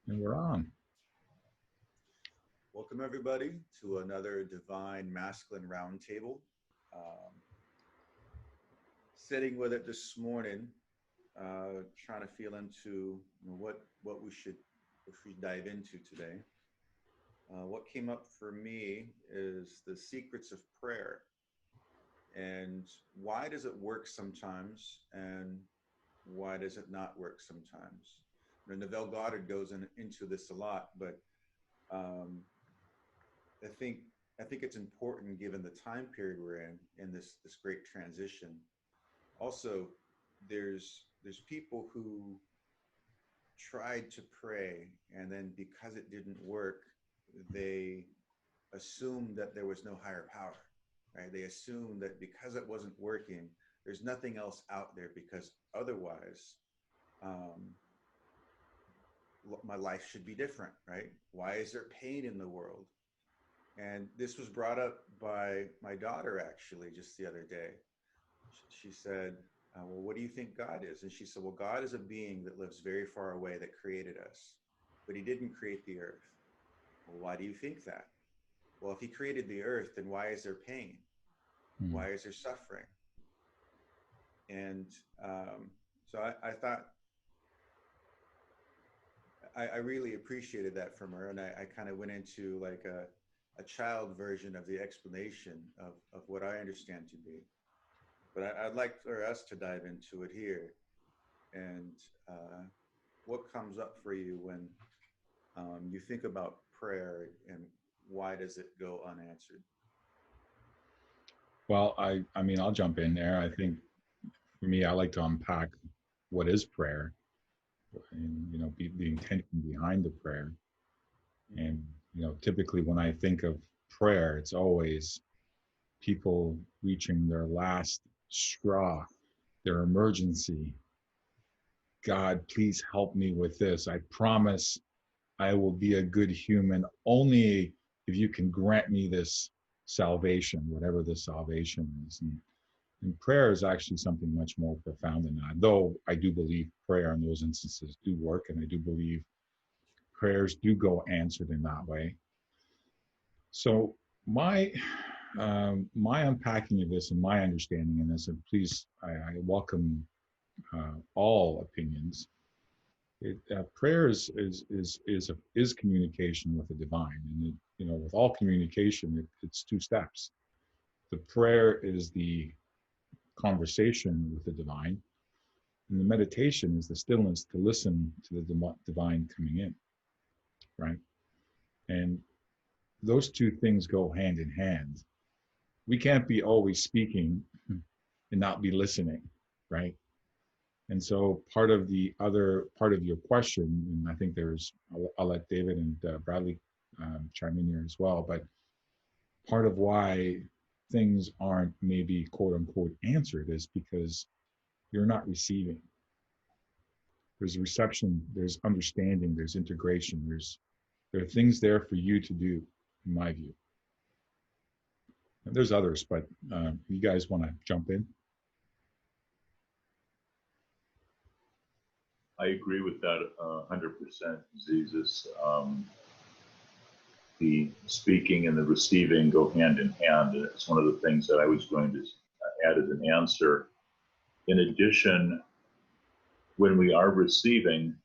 And we're on. Welcome, everybody, to another Divine Masculine Roundtable. Sitting with it this morning, trying to feel into what we should dive into today. What came up for me is the secrets of prayer, and why does it work sometimes, and why does it not work sometimes? Neville Goddard goes into this a lot, but I think it's important given the time period we're in this great transition. Also, there's people who tried to pray, and then because it didn't work, they assumed that there was no higher power, right? They assumed that because it wasn't working, there's nothing else out there, because otherwise my life should be different, right? Why is there pain in the world? And this was brought up by my daughter, actually, just the other day. She said, well, what do you think God is? And she said, well, God is a being that lives very far away, that created us, but he didn't create the earth. Well, why do you think that? Well, if he created the earth, then why is there pain? Why is there suffering? And so I thought, I really appreciated that from her. And I kind of went into like a child version of the explanation of what I understand to be. But I'd like for us to dive into it here. And what comes up for you when you think about prayer, and why does it go unanswered? Well, I mean, I'll jump in there. I think for me, I like to unpack what is prayer, and the intention behind the prayer. And typically when I think of prayer, it's always people reaching their last straw, their emergency. God, please help me with this. I promise I will be a good human only if you can grant me this salvation, whatever this salvation is. And prayer is actually something much more profound than that. Though I do believe prayer in those instances do work, and I do believe prayers do go answered in that way. So my unpacking of this and my understanding in this, and please, I welcome all opinions. Prayer is communication with the divine, and with all communication, it's two steps. The prayer is the conversation with the divine, and the meditation is the stillness to listen to the divine coming in, right? And those two things go hand in hand. We can't be always speaking and not be listening, right? And so part of your question, and I think I'll let David and Bradley chime in here as well, but part of why things aren't maybe quote unquote answered is because you're not receiving. There's reception, there's understanding, there's integration, there are things there for you to do, in my view. And there's others, but you guys want to jump in? I agree with that 100%, Zissis. The speaking and the receiving go hand in hand, and it's one of the things that I was going to add as an answer. In addition, when we are receiving,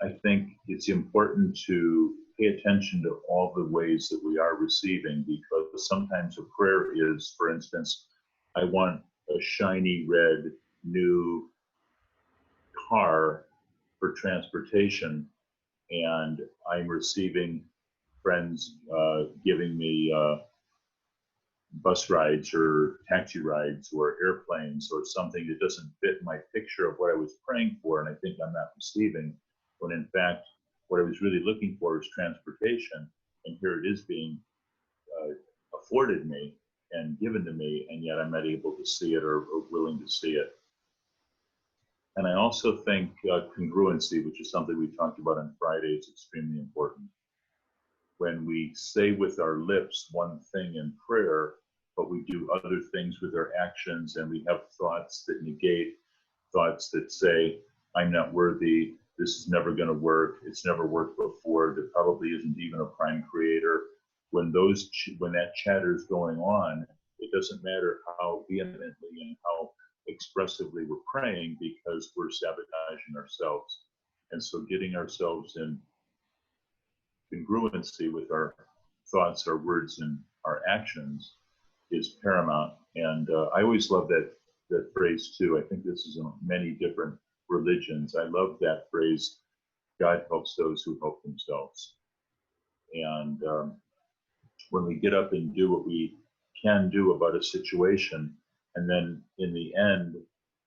I think it's important to pay attention to all the ways that we are receiving, because sometimes a prayer is, for instance, I want a shiny red new car for transportation, and I'm receiving friends giving me bus rides or taxi rides or airplanes or something that doesn't fit my picture of what I was praying for, and I think I'm not receiving, when in fact what I was really looking for is transportation, and here it is being afforded me and given to me, and yet I'm not able to see it or willing to see it. And I also think congruency, which is something we talked about on Friday, is extremely important. When we say with our lips one thing in prayer, but we do other things with our actions, and we have thoughts that negate, thoughts that say, I'm not worthy, this is never going to work. It's never worked before. There probably isn't even a prime creator. When that chatter is going on, it doesn't matter how vehemently and how expressively we're praying, because we're sabotaging ourselves. And so getting ourselves in congruency with our thoughts, our words, and our actions is paramount. And I always love that phrase too. I think this is in many different religions. I love that phrase, God helps those who help themselves. And when we get up and do what we can do about a situation, and then in the end,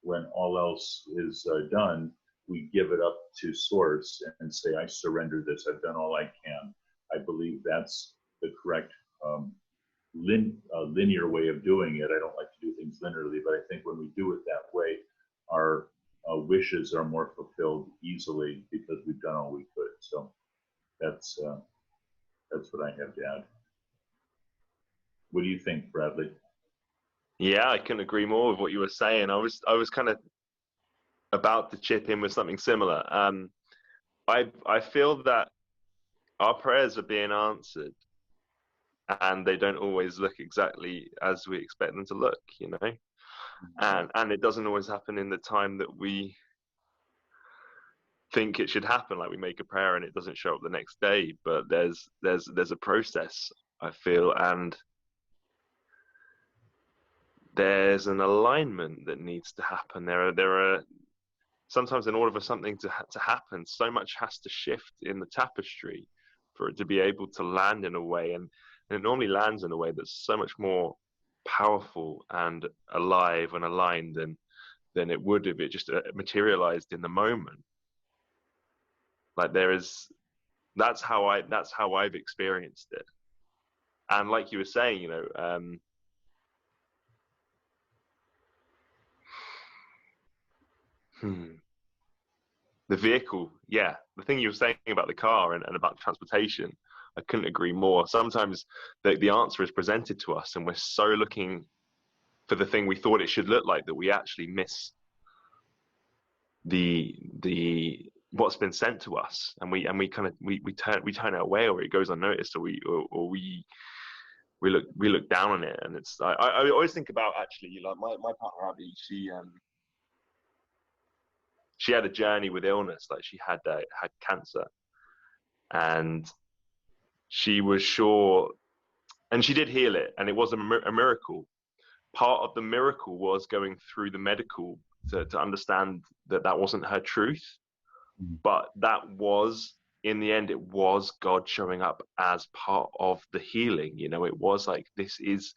when all else is done, we give it up to Source and say, I surrender this. I've done all I can. I believe that's the correct linear way of doing it. I don't like to do things linearly, but I think when we do it that way, our wishes are more fulfilled easily because we've done all we could. So that's what I have to add. What do you think, Bradley? Yeah, I couldn't agree more with what you were saying. I was kind of about to chip in with something similar. I feel that our prayers are being answered, and they don't always look exactly as we expect them to look, you know. And it doesn't always happen in the time that we think it should happen. Like, we make a prayer and it doesn't show up the next day, but there's a process, I feel, and there's an alignment that needs to happen. There are sometimes, in order for something to happen, so much has to shift in the tapestry for it to be able to land in a way, and it normally lands in a way that's so much more powerful and alive and aligned than it would if it just materialized in the moment. Like, that's how I've experienced it. And like you were saying, you know, the vehicle, yeah, the thing you were saying about the car and about transportation, I couldn't agree more. Sometimes the answer is presented to us and we're so looking for the thing we thought it should look like that we actually miss the what's been sent to us, and we turn it away, or it goes unnoticed, or we look down on it. And it's I always think about, actually, like, my partner Abby, she had a journey with illness. Like, she had cancer, and she was sure, and she did heal it, and it was a miracle. Part of the miracle was going through the medical to understand that wasn't her truth, but that was, in the end, it was God showing up as part of the healing. You know, it was like, this is,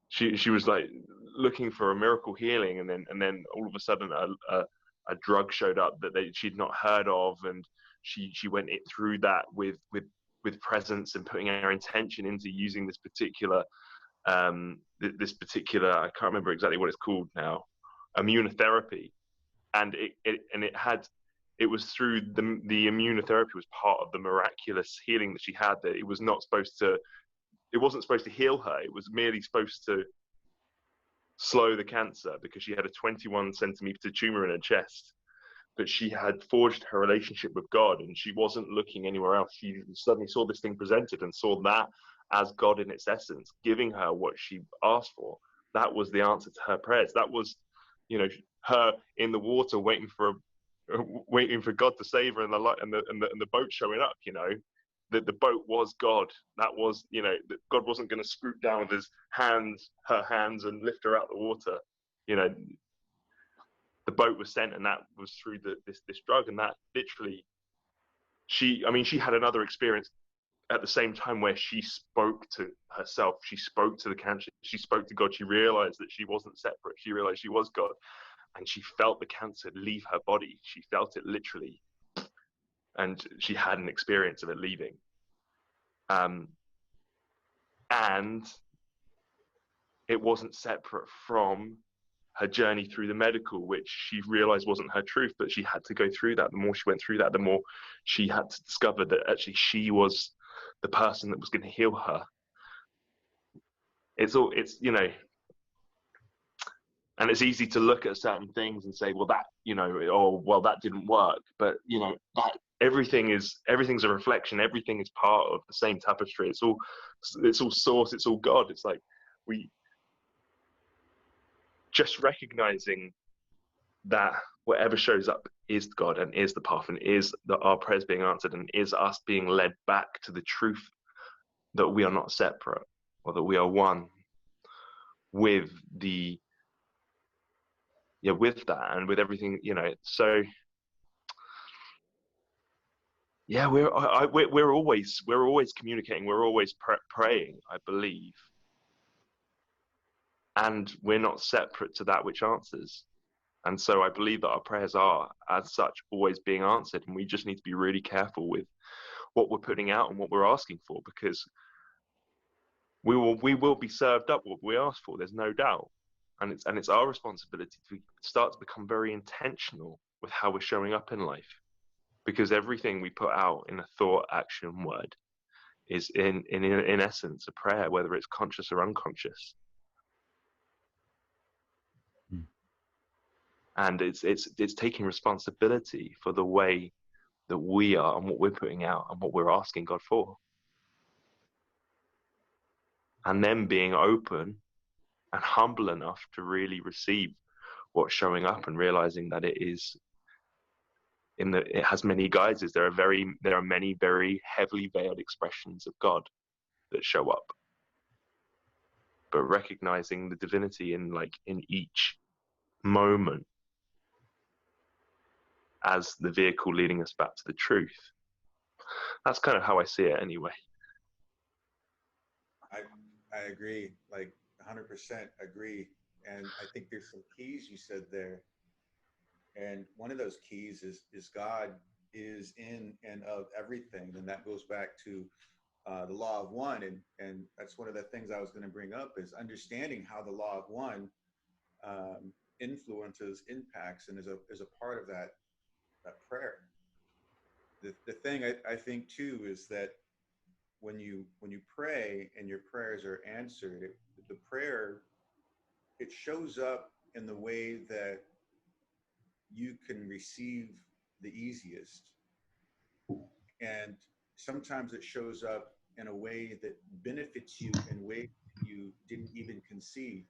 she was like looking for a miracle healing, and then all of a sudden a drug showed up that she'd not heard of, and she went through that with presence and putting her intention into using this particular I can't remember exactly what it's called now, immunotherapy, and it was through the immunotherapy was part of the miraculous healing that she had, that it wasn't supposed to heal her. It was merely supposed to slow the cancer, because she had a 21 centimeter tumor in her chest. But she had forged her relationship with God, and she wasn't looking anywhere else. She suddenly saw this thing presented and saw that as God in its essence, giving her what she asked for. That was the answer to her prayers. That was, you know, her in the water waiting for God to save her, and the boat showing up. You know, that the boat was God. That was, you know, that God wasn't going to swoop down with her hands, and lift her out the water. You know, the boat was sent, and that was through this drug. And that literally, she had another experience at the same time where she spoke to herself. She spoke to the cancer. She spoke to God. She realized that she wasn't separate. She realized she was God, and she felt the cancer leave her body. She felt it literally, and she had an experience of it leaving. And it wasn't separate from her journey through the medical, which she realized wasn't her truth, but she had to go through that. The more she went through that, the more she had to discover that actually she was the person that was going to heal her. It's you know, And it's easy to look at certain things and say, well, that, you know, or well, that didn't work. But, you know, that everything's a reflection. Everything is part of the same tapestry. It's all source. It's all God. It's like we just recognizing that whatever shows up is God and is the path and is that our prayers being answered and is us being led back to the truth that we are not separate, or that we are one with with that and with everything, you know. So yeah, we're always communicating, we're always praying, I believe, and we're not separate to that which answers. And so I believe that our prayers are, as such, always being answered, and we just need to be really careful with what we're putting out and what we're asking for, because we will be served up what we ask for. There's no doubt, and it's our responsibility to start to become very intentional with how we're showing up in life, because everything we put out in a thought, action, word is in essence a prayer, whether it's conscious or unconscious. And it's taking responsibility for the way that we are and what we're putting out and what we're asking God for. And then being open and humble enough to really receive what's showing up, and realizing that it has many guises. There are many very heavily veiled expressions of God that show up. But recognizing the divinity in each moment as the vehicle leading us back to the truth. That's kind of how I see it anyway. I agree, like 100% agree. And I think there's some keys you said there. And one of those keys is God is in and of everything. And that goes back to the law of one. And that's one of the things I was going to bring up, is understanding how the law of one influences, impacts, and is a part of that prayer. The thing I think too is that when you pray and your prayers are answered, the prayer, it shows up in the way that you can receive the easiest. And sometimes it shows up in a way that benefits you in ways that you didn't even conceive.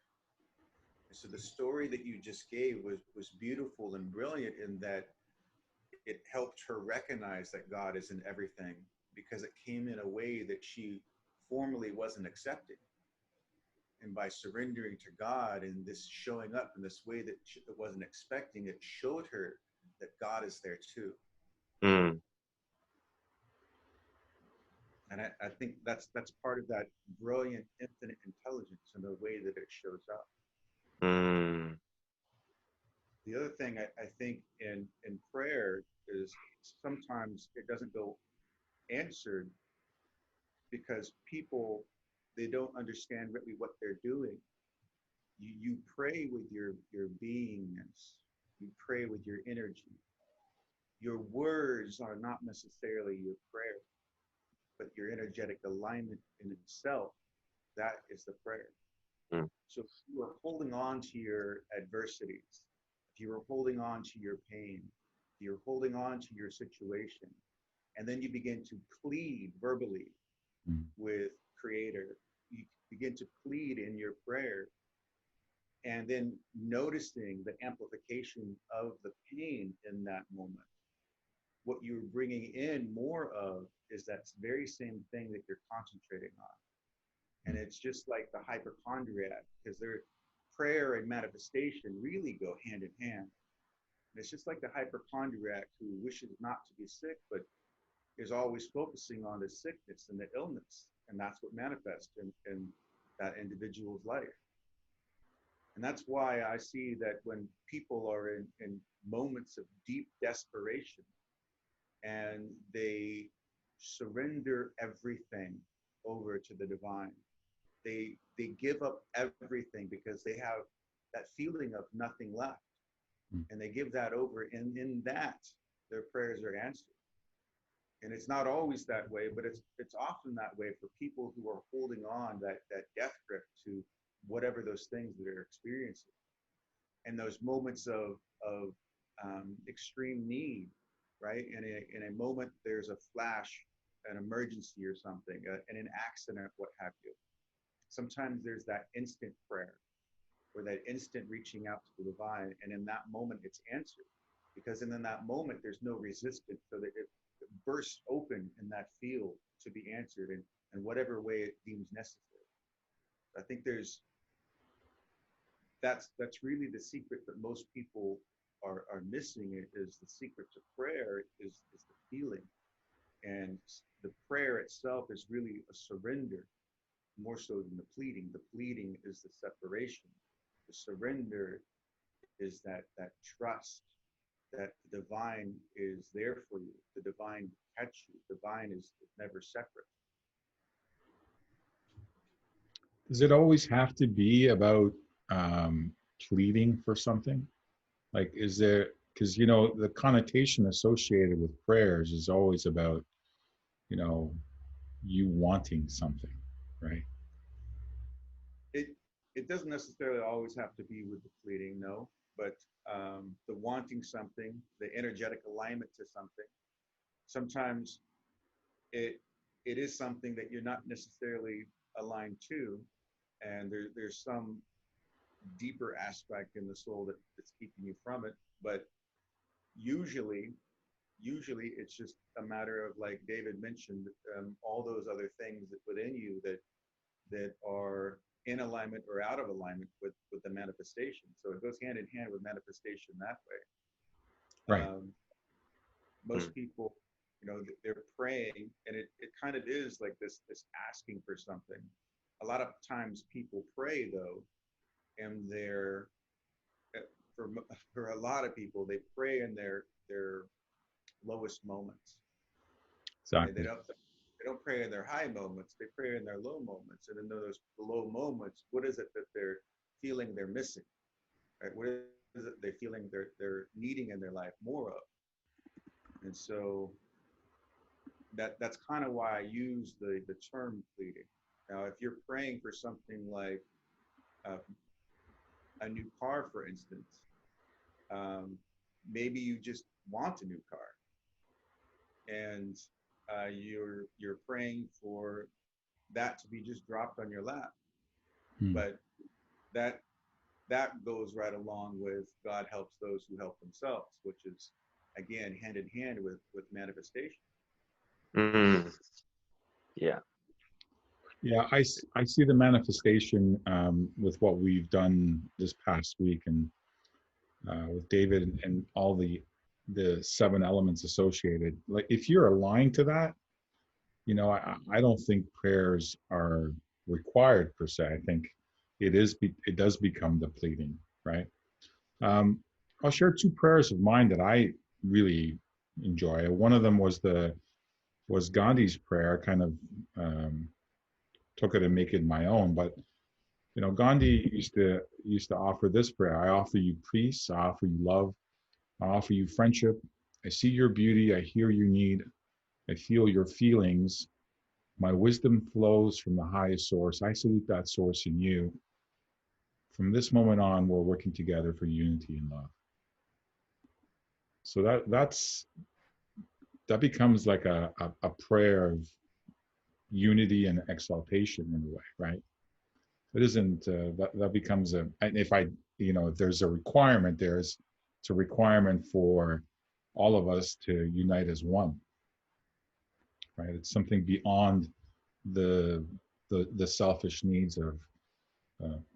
And so the story that you just gave was beautiful and brilliant in that it helped her recognize that God is in everything, because it came in a way that she formerly wasn't accepting. And by surrendering to God and this showing up in this way that she wasn't expecting, it showed her that God is there too. Mm. And I think that's part of that brilliant infinite intelligence in the way that it shows up. Mm. The other thing I think in prayer is sometimes it doesn't go answered because people, they don't understand really what they're doing. You pray with your beingness. You pray with your energy. Your words are not necessarily your prayer, but your energetic alignment in itself, that is the prayer. Mm. So if you are holding on to your adversities, if you are holding on to your pain, if you're holding on to your situation, and then you begin to plead verbally with Creator, you begin to plead in your prayer, and then noticing the amplification of the pain in that moment. What you're bringing in more of is that very same thing that you're concentrating on. And it's just like the hypochondriac, because their prayer and manifestation really go hand in hand. And it's just like the hypochondriac who wishes not to be sick, but is always focusing on the sickness and the illness. And that's what manifests in that individual's life. And that's why I see that when people are in moments of deep desperation and they surrender everything over to the divine, they give up everything because they have that feeling of nothing left. And they give that over, and in that, their prayers are answered. And it's not always that way, but it's often that way for people who are holding on that death grip to whatever those things that they're experiencing. and those moments of extreme need, right? In a moment, there's a flash, an emergency or something, an accident, what have you. Sometimes there's that instant prayer or that instant reaching out to the divine. And in that moment, it's answered, because in that moment, there's no resistance. So that it bursts open in that field to be answered in whatever way it deems necessary. I think that's really the secret that most people are missing. Is the secret to prayer is the feeling. And the prayer itself is really a surrender, more so than the pleading. The pleading is the separation. The surrender is that trust that the divine is there for you. The divine catch you. The divine is never separate. Does it always have to be about pleading for something? Like, is there, because, you know, the connotation associated with prayers is always about, you know, you wanting something, right? It doesn't necessarily always have to be with the pleading, no, but the wanting something, the energetic alignment to something. Sometimes it is something that you're not necessarily aligned to, and there's some deeper aspect in the soul that's keeping you from it. But usually it's just a matter of, like David mentioned, all those other things that within you that are in alignment or out of alignment with the manifestation. So it goes hand in hand with manifestation that way. Right. Most people, you know, they're praying, and it kind of is like this asking for something. A lot of times people pray though, and they're for a lot of people, they pray in their lowest moments. Exactly. They don't pray in their high moments. They pray in their low moments. And in those low moments, what is it that they're feeling they're missing? Right? What is it they're feeling they're needing in their life more of? And so that's kind of why I use the term pleading. Now, if you're praying for something like a new car, for instance, maybe you just want a new car, and you're praying for that to be just dropped on your lap. But that goes right along with God helps those who help themselves, which is again hand in hand with manifestation. Yeah, I see the manifestation with what we've done this past week, and with David and all the 7 elements associated. Like, if you're aligned to that, you know, I don't think prayers are required per se. I think it does become the pleading, right? I'll share 2 prayers of mine that I really enjoy. One of them was Gandhi's prayer. Kind of took it and make it my own. But you know, Gandhi used to offer this prayer: I offer you peace, I offer you love, I offer you friendship. I see your beauty, I hear your need, I feel your feelings. My wisdom flows from the highest source. I salute that source in you. From this moment on, we're working together for unity and love. So that becomes like a prayer of unity and exaltation in a way, right? It isn't that becomes and if there's a requirement, it's a requirement for all of us to unite as one, right? It's something beyond the selfish needs of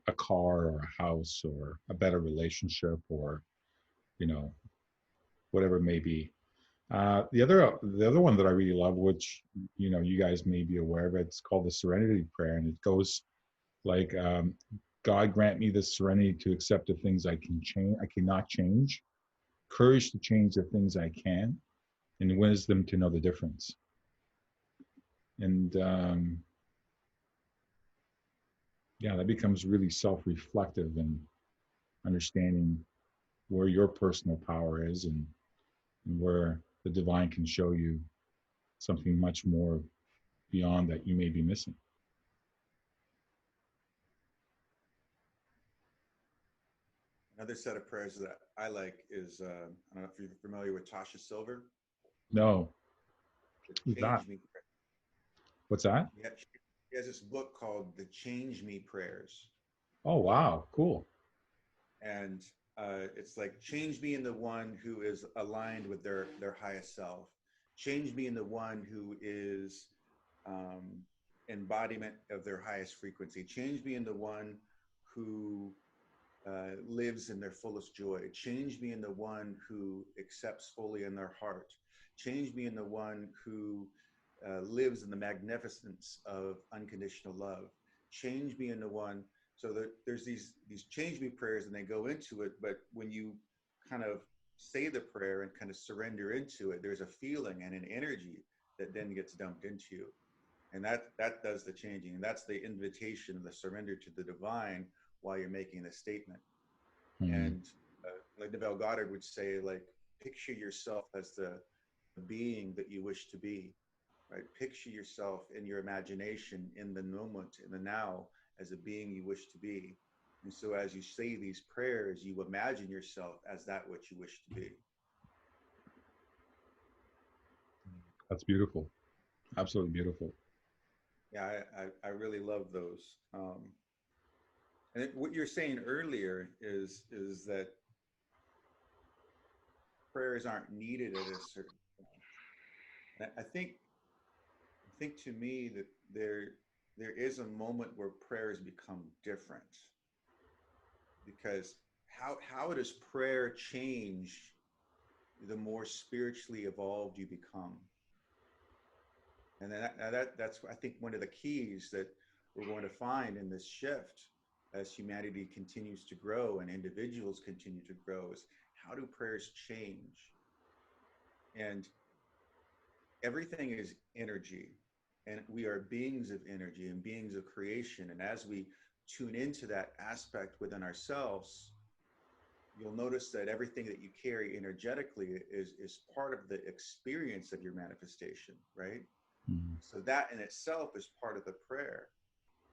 a car or a house or a better relationship, or whatever it may be. The other one that I really love, which you guys may be aware of, it's called the Serenity Prayer, and it goes like, God grant me the serenity to accept the things I cannot change, courage to change the things I can, and wisdom to know the difference. And that becomes really self-reflective and understanding where your personal power is, and where the divine can show you something much more beyond that you may be missing. Another set of prayers that I like is, I don't know if you're familiar with Tasha Silver, No. the Who's that? Change Me Prayer. What's that? Yeah, she has this book called The Change Me Prayers. Oh, wow. Cool. And it's like, change me in the one who is aligned with their highest self. Change me in the one who is embodiment of their highest frequency. Change me in the one who lives in their fullest joy. Change me in the one who accepts fully in their heart. Change me in the one who lives in the magnificence of unconditional love. Change me in the one. So there's these change me prayers, and they go into it. But when you kind of say the prayer and kind of surrender into it, there's a feeling and an energy that then gets dumped into you. And that does the changing. And that's the invitation, the surrender to the divine while you're making the statement. And like Neville Goddard would say, like, picture yourself as the being that you wish to be, right? Picture yourself in your imagination, in the moment, in the now, as a being you wish to be. And so as you say these prayers, you imagine yourself as that which you wish to be. That's beautiful. Absolutely beautiful. Yeah, I really love those. And what you're saying earlier is that prayers aren't needed at a certain point. I think to me that there is a moment where prayers become different, because how does prayer change the more spiritually evolved you become? And that's I think one of the keys that we're going to find in this shift as humanity continues to grow and individuals continue to grow is, how do prayers change? And everything is energy, and we are beings of energy and beings of creation. And as we tune into that aspect within ourselves, you'll notice that everything that you carry energetically is part of the experience of your manifestation, right? Mm-hmm. So that in itself is part of the prayer.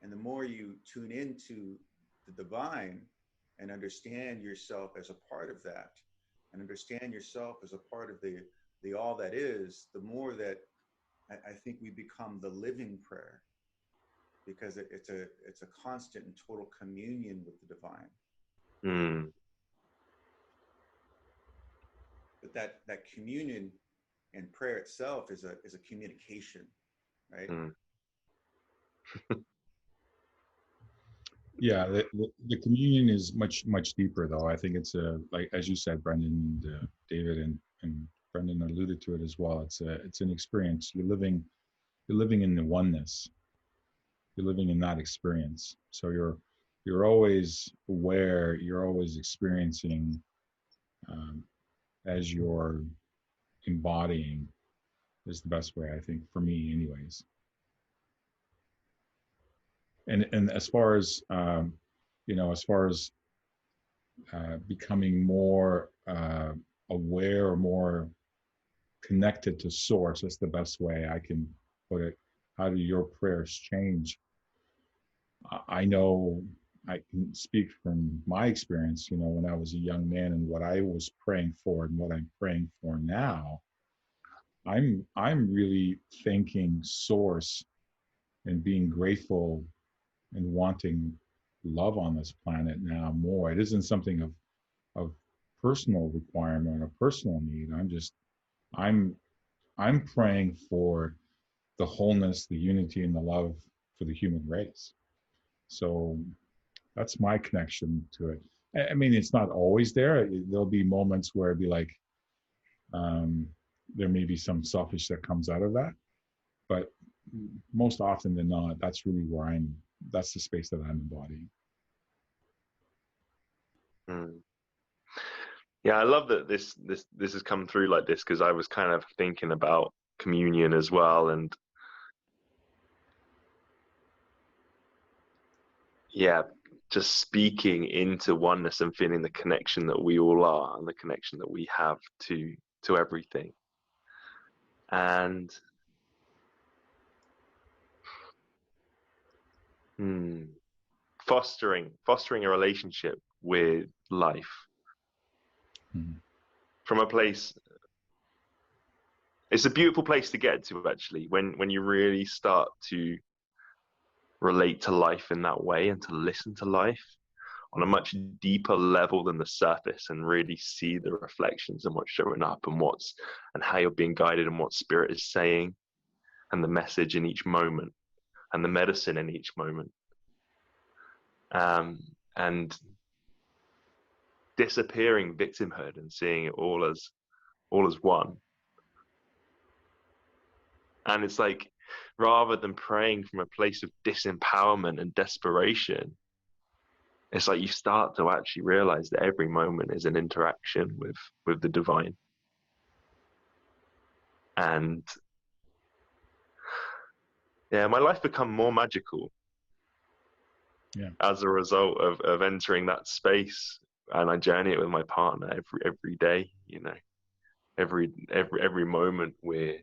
And the more you tune into the divine and understand yourself as a part of that, and understand yourself as a part of the all that is, the more that I think we become the living prayer, because it's a constant and total communion with the divine. But that communion and prayer itself is a communication, right? Yeah, the communion is much deeper, though. I think it's like, as you said, Brendan, David, and Brendan alluded to it as well. It's an experience. You're living in the oneness. You're living in that experience. So you're always aware. You're always experiencing as you're embodying is the best way, I think, for me, anyways. And as far as as far as becoming more aware or more connected to source, that's the best way I can put it. How do your prayers change? I know I can speak from my experience, when I was a young man and what I was praying for and what I'm praying for now. I'm really thanking source and being grateful and wanting love on this planet now more. It isn't something of personal requirement or personal need. I'm praying for the wholeness, the unity, and the love for the human race. So that's my connection to it. I mean, it's not always there. There'll be moments where it'd be like, there may be some selfish that comes out of that, but most often than not, that's really where that's the space that I'm embodying. Yeah, I love that this has come through like this, because I was kind of thinking about communion as well, and yeah, just speaking into oneness and feeling the connection that we all are and the connection that we have to everything. And fostering a relationship with life from a place. It's a beautiful place to get to, actually, when you really start to relate to life in that way and to listen to life on a much deeper level than the surface, and really see the reflections and what's showing up and how you're being guided and what spirit is saying, and the message in each moment and the medicine in each moment. And disappearing victimhood and seeing it all as one. And it's like, rather than praying from a place of disempowerment and desperation, it's like you start to actually realize that every moment is an interaction with the divine. And yeah, my life become more magical as a result of entering that space. And I journey it with my partner every day, you know, every moment we're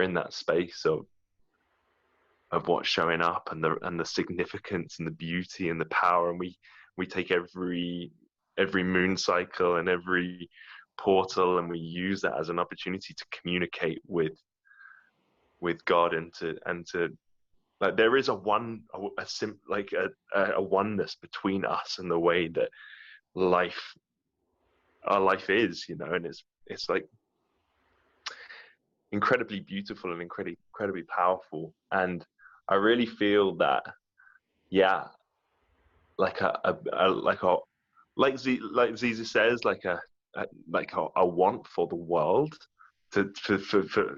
in that space of what's showing up, and the significance and the beauty and the power. And we take every moon cycle and every portal, and we use that as an opportunity to communicate with God, and to like, there is a oneness between us and the way that our life is, you know. And it's like incredibly beautiful and incredibly powerful. And I really feel that, yeah, like Zissis says, like a want for the world, for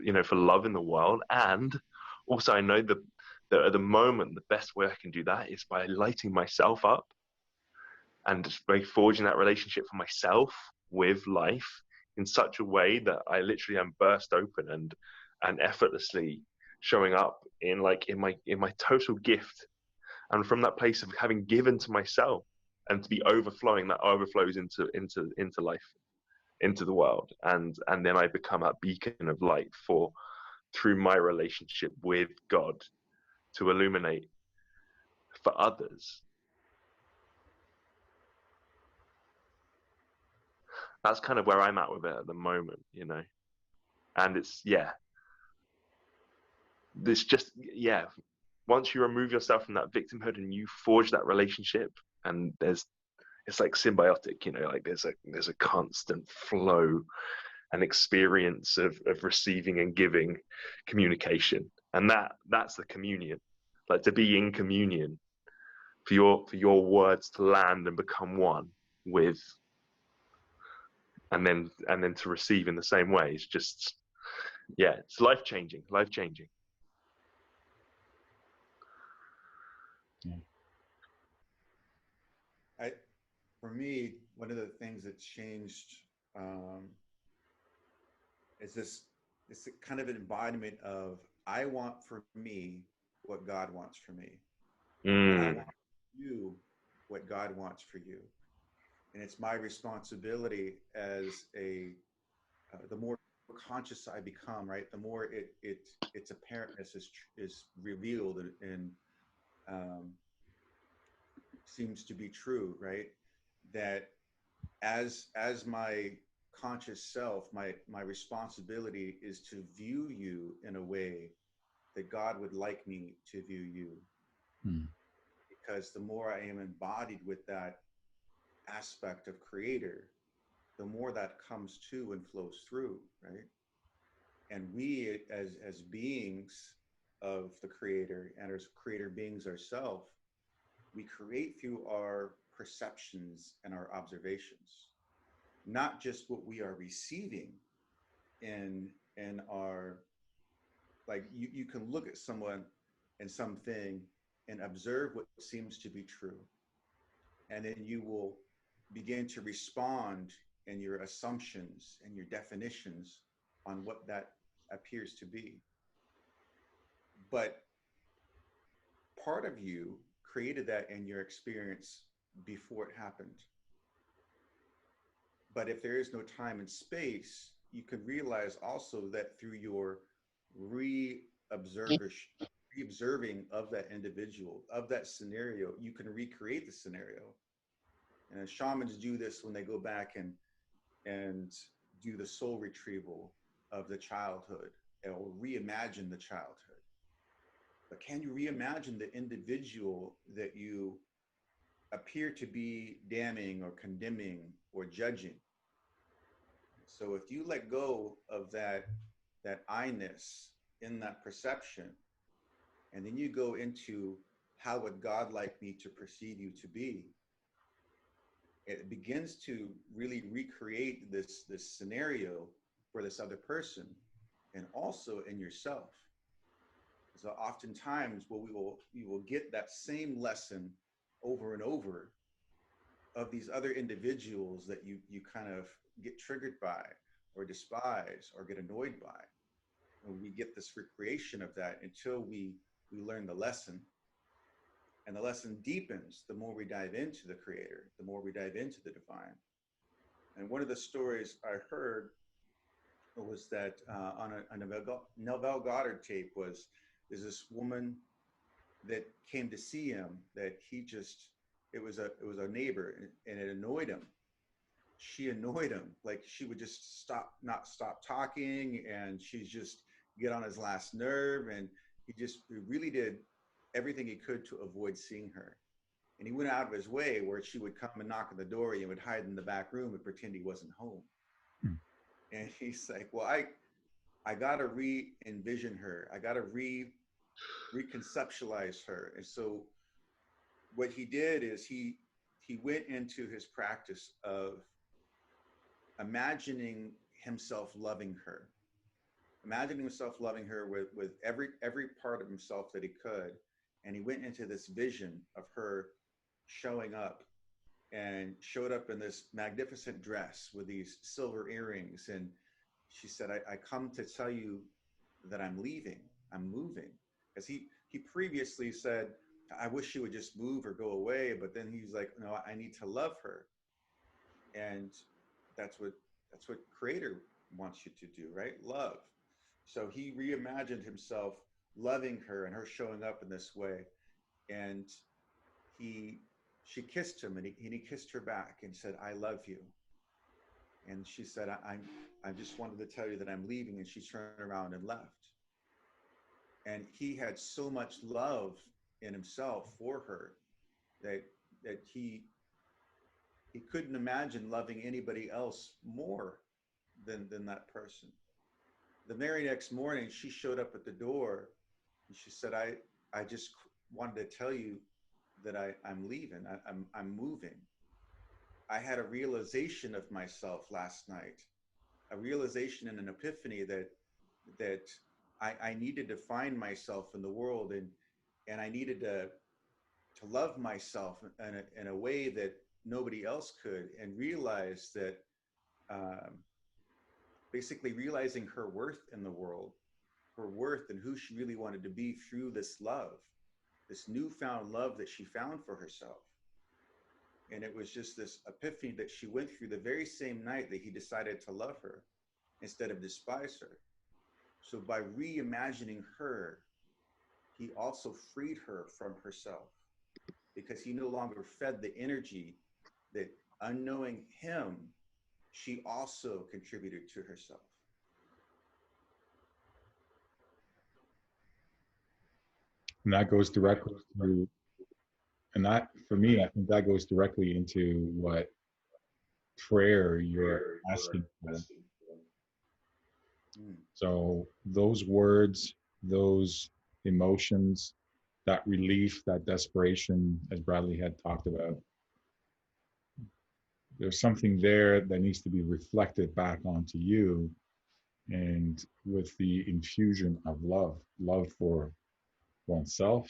you know, for love in the world. And also, I know that at the moment, the best way I can do that is by lighting myself up, and by forging that relationship for myself with life in such a way that I literally am burst open and effortlessly showing up in my total gift, and from that place of having given to myself, and to be overflowing, that overflows into life, into the world, and then I become a beacon of light through my relationship with God, to illuminate for others. That's kind of where I'm at with it at the moment, you know. And it's, yeah, this just, yeah, once you remove yourself from that victimhood and you forge that relationship, and it's like symbiotic, you know, like there's a constant flow and experience of receiving and giving communication. And that's the communion, like to be in communion, for your words to land and become one with, and then to receive in the same way. It's just, yeah, it's life changing. For me, one of the things that's changed is this kind of an embodiment of, I want for me what God wants for me. And I want for you what God wants for you. And it's my responsibility as the more conscious I become, right, the more its apparentness is revealed and seems to be true, right? That as my conscious self, my responsibility is to view you in a way that God would like me to view you. Because the more I am embodied with that aspect of creator, the more that comes to and flows through, right? And we as beings of the creator, and as creator beings ourselves, we create through our perceptions and our observations, not just what we are receiving in our, like, you can look at someone and something and observe what seems to be true, and then you will begin to respond in your assumptions and your definitions on what that appears to be. But part of you created that in your experience before it happened. But if there is no time and space, you can realize also that through your re-observing of that individual, of that scenario, you can recreate the scenario. And shamans do this when they go back and do the soul retrieval of the childhood, or reimagine the childhood. But can you reimagine the individual that you appear to be damning or condemning or judging? So if you let go of that I-ness in that perception, and then you go into how would God like me to perceive you to be, it begins to really recreate this scenario for this other person, and also in yourself. So oftentimes, we will get that same lesson over and over of these other individuals that you kind of get triggered by, or despise, or get annoyed by. And we get this recreation of that until we learn the lesson. And the lesson deepens the more we dive into the Creator, the more we dive into the divine. And one of the stories I heard was that on a Neville Goddard tape there's this woman that came to see him, that it was a neighbor, and it annoyed him. She annoyed him. Like, she would just not stop talking, and she's just get on his last nerve. And he really did everything he could to avoid seeing her. And he went out of his way where she would come and knock on the door, and would hide in the back room and pretend he wasn't home. And he's like, well, I got to re-envision her. I got to reconceptualize her. And so what he did is he went into his practice of imagining himself loving her, with every part of himself that he could. And he went into this vision of her showing up, and showed up in this magnificent dress with these silver earrings. And she said, I come to tell you that I'm leaving, I'm moving. Because he previously said, I wish she would just move or go away. But then he's like, no, I need to love her. And that's what Creator wants you to do, right? Love. So he reimagined himself loving her and her showing up in this way. And she kissed him, and he kissed her back and said, I love you. And she said, I just wanted to tell you that I'm leaving. And she turned around and left. And he had so much love in himself for her that he couldn't imagine loving anybody else more than that person. The very next morning, she showed up at the door, and she said, I just wanted to tell you that I'm leaving, I'm moving. I had a realization of myself last night, a realization and an epiphany that I needed to find myself in the world, and I needed to love myself in a way that nobody else could, and realize that basically realizing her worth in the world, her worth and who she really wanted to be through this love, this newfound love that she found for herself. And it was just this epiphany that she went through the very same night that he decided to love her instead of despise her. So by reimagining her, he also freed her from herself, because he no longer fed the energy that, unknowing him, she also contributed to herself. And that goes directly to, and that, for me, I think that goes directly into what prayer you're asking for. So those words, those emotions, that relief, that desperation, as Bradley had talked about, there's something there that needs to be reflected back onto you, and with the infusion of love for oneself,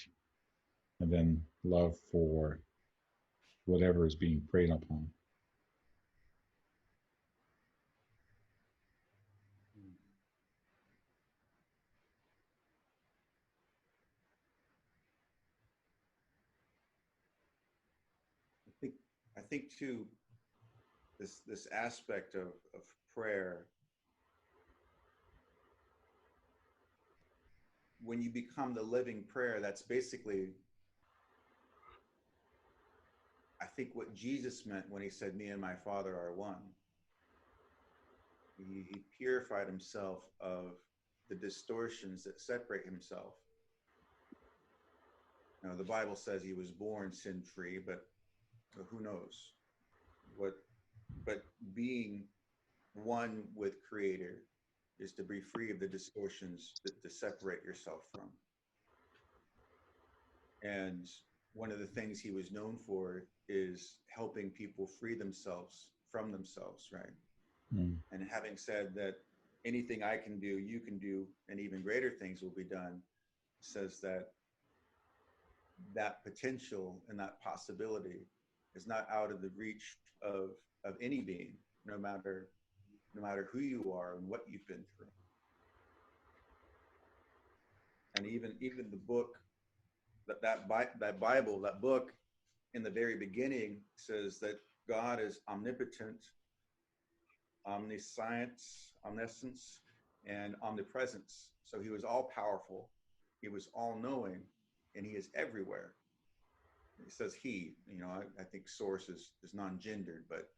and then love for whatever is being preyed upon. I think too, this aspect of prayer, when you become the living prayer, that's basically I think what Jesus meant when he said, "Me and my Father are one." He purified himself of the distortions that separate himself. Now, the Bible says he was born sin-free, but who knows what? But being one with Creator is to be free of the distortions that to separate yourself from. And one of the things he was known for is helping people free themselves from themselves, right? Mm. And having said that anything I can do, you can do, and even greater things will be done, says that that potential and that possibility is not out of the reach of any being, no matter who you are and what you've been through. And even the book, that Bible, that book, in the very beginning says that God is omnipotent, omniscience, omniscience, and omnipresence. So he was all powerful, he was all knowing, and he is everywhere. It says he, you know, I think source is non-gendered, but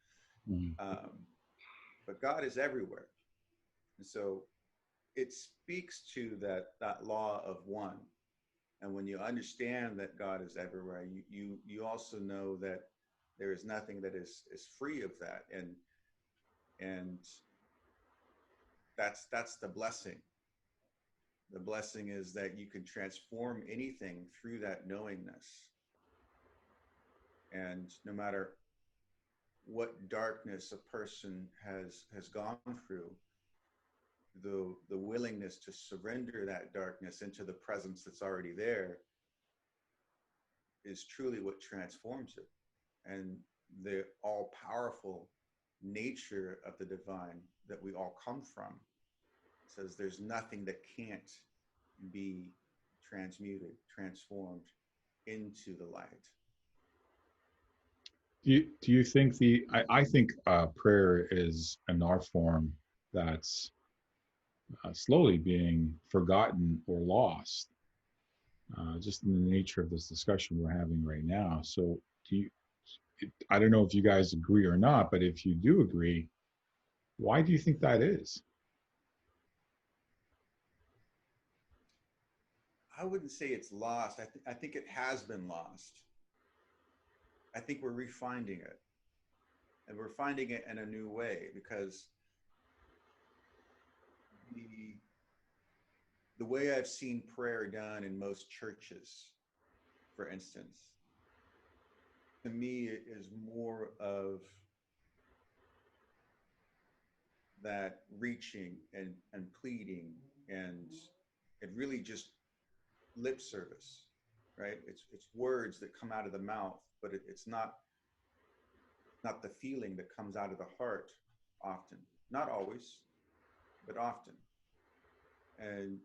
God is everywhere. And so it speaks to that law of one. And when you understand that God is everywhere, you also know that there is nothing that is free of that. And that's the blessing. The blessing is that you can transform anything through that knowingness. And no matter what darkness a person has gone through, the willingness to surrender that darkness into the presence that's already there is truly what transforms it. And the all-powerful nature of the divine that we all come from says there's nothing that can't be transmuted, transformed into the light. Do you think I think prayer is an art form that's slowly being forgotten or lost, just in the nature of this discussion we're having right now. So I don't know if you guys agree or not, but if you do agree, why do you think that is? I wouldn't say it's lost. I think it has been lost. I think we're refinding it. And we're finding it in a new way, because the way I've seen prayer done in most churches, for instance, to me, it is more of that reaching and pleading and really just lip service, right? It's words that come out of the mouth, but it's not the feeling that comes out of the heart often. Not always, but often. And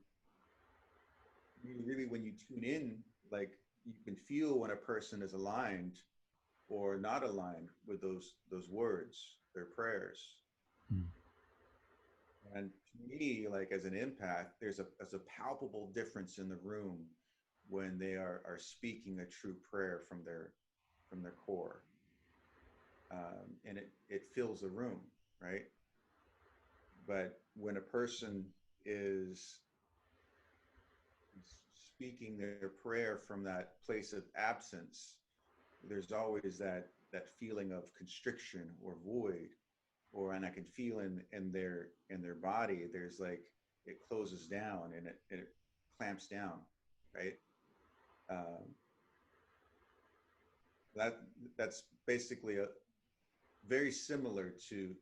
really, when you tune in, like, you can feel when a person is aligned or not aligned with those words, their prayers. Mm. And to me, like, as an empath, there's a palpable difference in the room when they are speaking a true prayer from their core. And it fills the room, right? But when a person is speaking their prayer from that place of absence, there's always that feeling of constriction or void, and I can feel in their body, there's like, it closes down and it clamps down, right? That's basically very similar to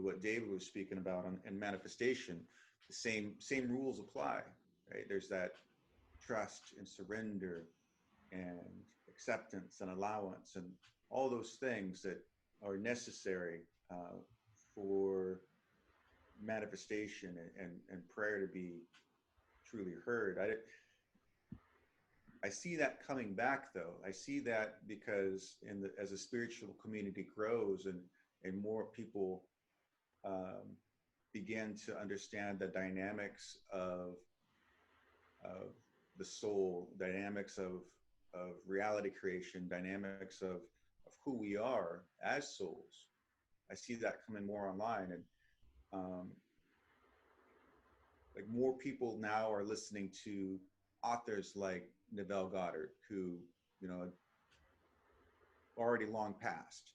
what David was speaking about in manifestation. The same rules apply, right? There's that trust and surrender and acceptance and allowance and all those things that are necessary for manifestation and prayer to be truly heard. I see that coming back, though. I see that because as the spiritual community grows and more people begin to understand the dynamics of the soul, dynamics of reality creation, dynamics of who we are as souls. I see that coming more online, and like more people now are listening to authors like Neville Goddard, who, you know, already long passed.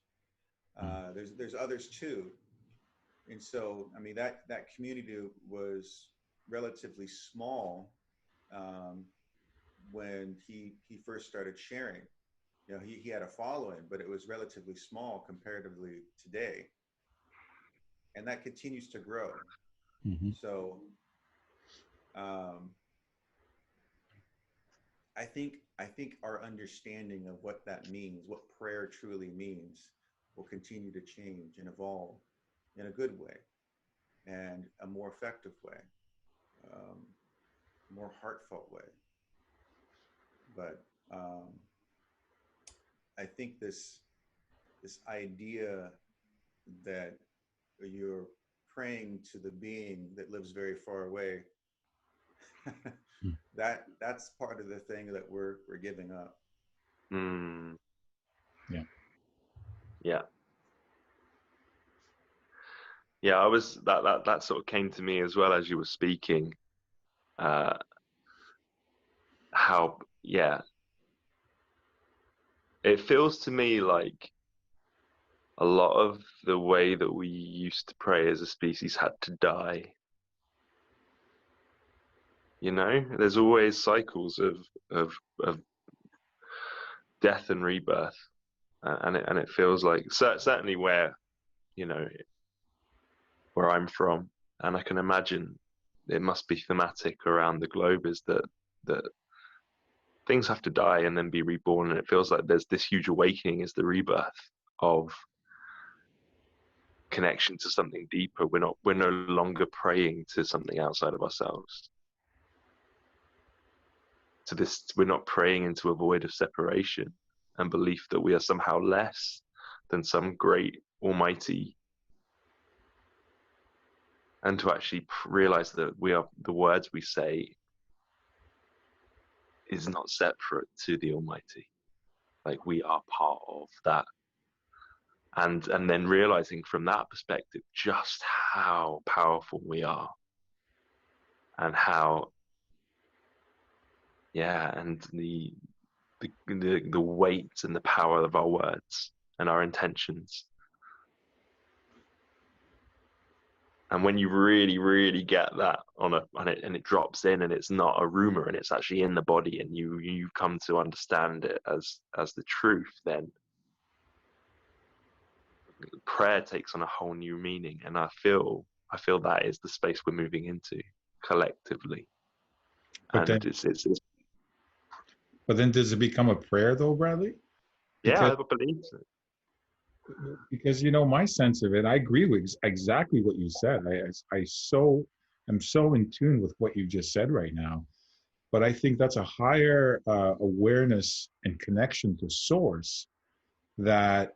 There's others too, and so I mean that community was relatively small when he first started sharing. You know, he had a following, but it was relatively small comparatively today, and that continues to grow. Mm-hmm. So I think our understanding of what that means, what prayer truly means, will continue to change and evolve in a good way and a more effective way, more heartfelt way. But I think this idea that you're praying to the being that lives very far away, that's part of the thing that we're giving up. Yeah, I was that sort of came to me as well as you were speaking. How it feels to me like a lot of the way that we used to pray as a species had to die. You know, there's always cycles of death and rebirth, and it feels like certainly where, you know, where I'm from, and I can imagine it must be thematic around the globe, is that things have to die and then be reborn, and it feels like there's this huge awakening is the rebirth of connection to something deeper. We're no longer praying to something outside of ourselves. We're not praying into a void of separation and belief that we are somehow less than some great almighty, and to actually realize that we are, the words we say is not separate to the almighty. Like, we are part of that. And then realizing from that perspective just how powerful we are, and how, and the weight and the power of our words and our intentions. And when you really, really get that on it, and it drops in, and it's not a rumor, and it's actually in the body, and you come to understand it as the truth, then prayer takes on a whole new meaning. And I feel that is the space we're moving into collectively. But and then, but then does it become a prayer though, Bradley? Yeah, I believe so. Because, you know, my sense of it, I agree with exactly what you said. I'm so in tune with what you just said right now. But I think that's a higher awareness and connection to source, that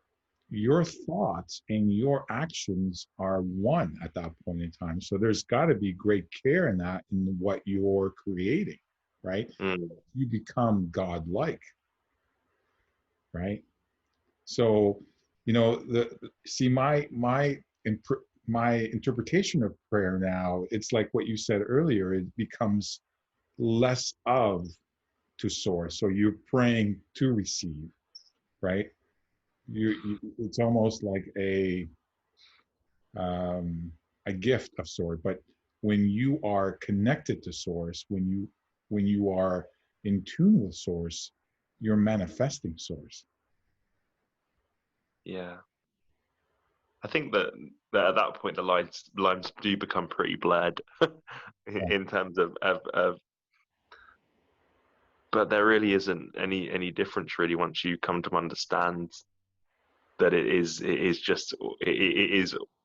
your thoughts and your actions are one at that point in time. So there's got to be great care in that, in what you're creating, right? You become godlike, right? So, you know, my interpretation of prayer now, it's like what you said earlier. It becomes less of to source. So you're praying to receive, right? It's almost like a gift of sort. But when you are connected to source, when you are in tune with source, you're manifesting source. Yeah, I think that at that point the lines do become pretty blurred in terms of but there really isn't any difference really once you come to understand that it is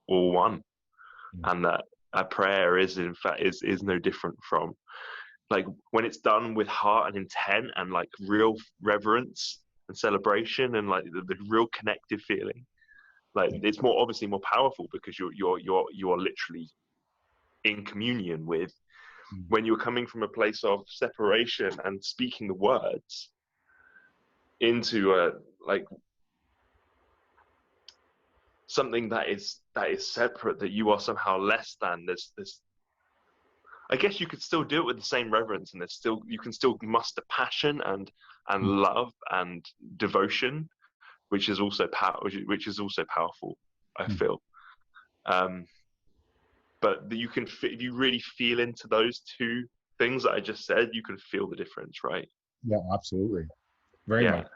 all one. And that a prayer is in fact is no different from, like, when it's done with heart and intent and like real reverence and celebration and like the real connective feeling, like it's obviously more powerful, because you're literally in communion with. When you're coming from a place of separation and speaking the words into a, like, something that is separate, that you are somehow less than. There's I guess you could still do it with the same reverence, and you can still muster passion and love and devotion, which is also powerful, I feel. But you can, if you really feel into those two things that I just said, you can feel the difference, right? Yeah, absolutely. Very much.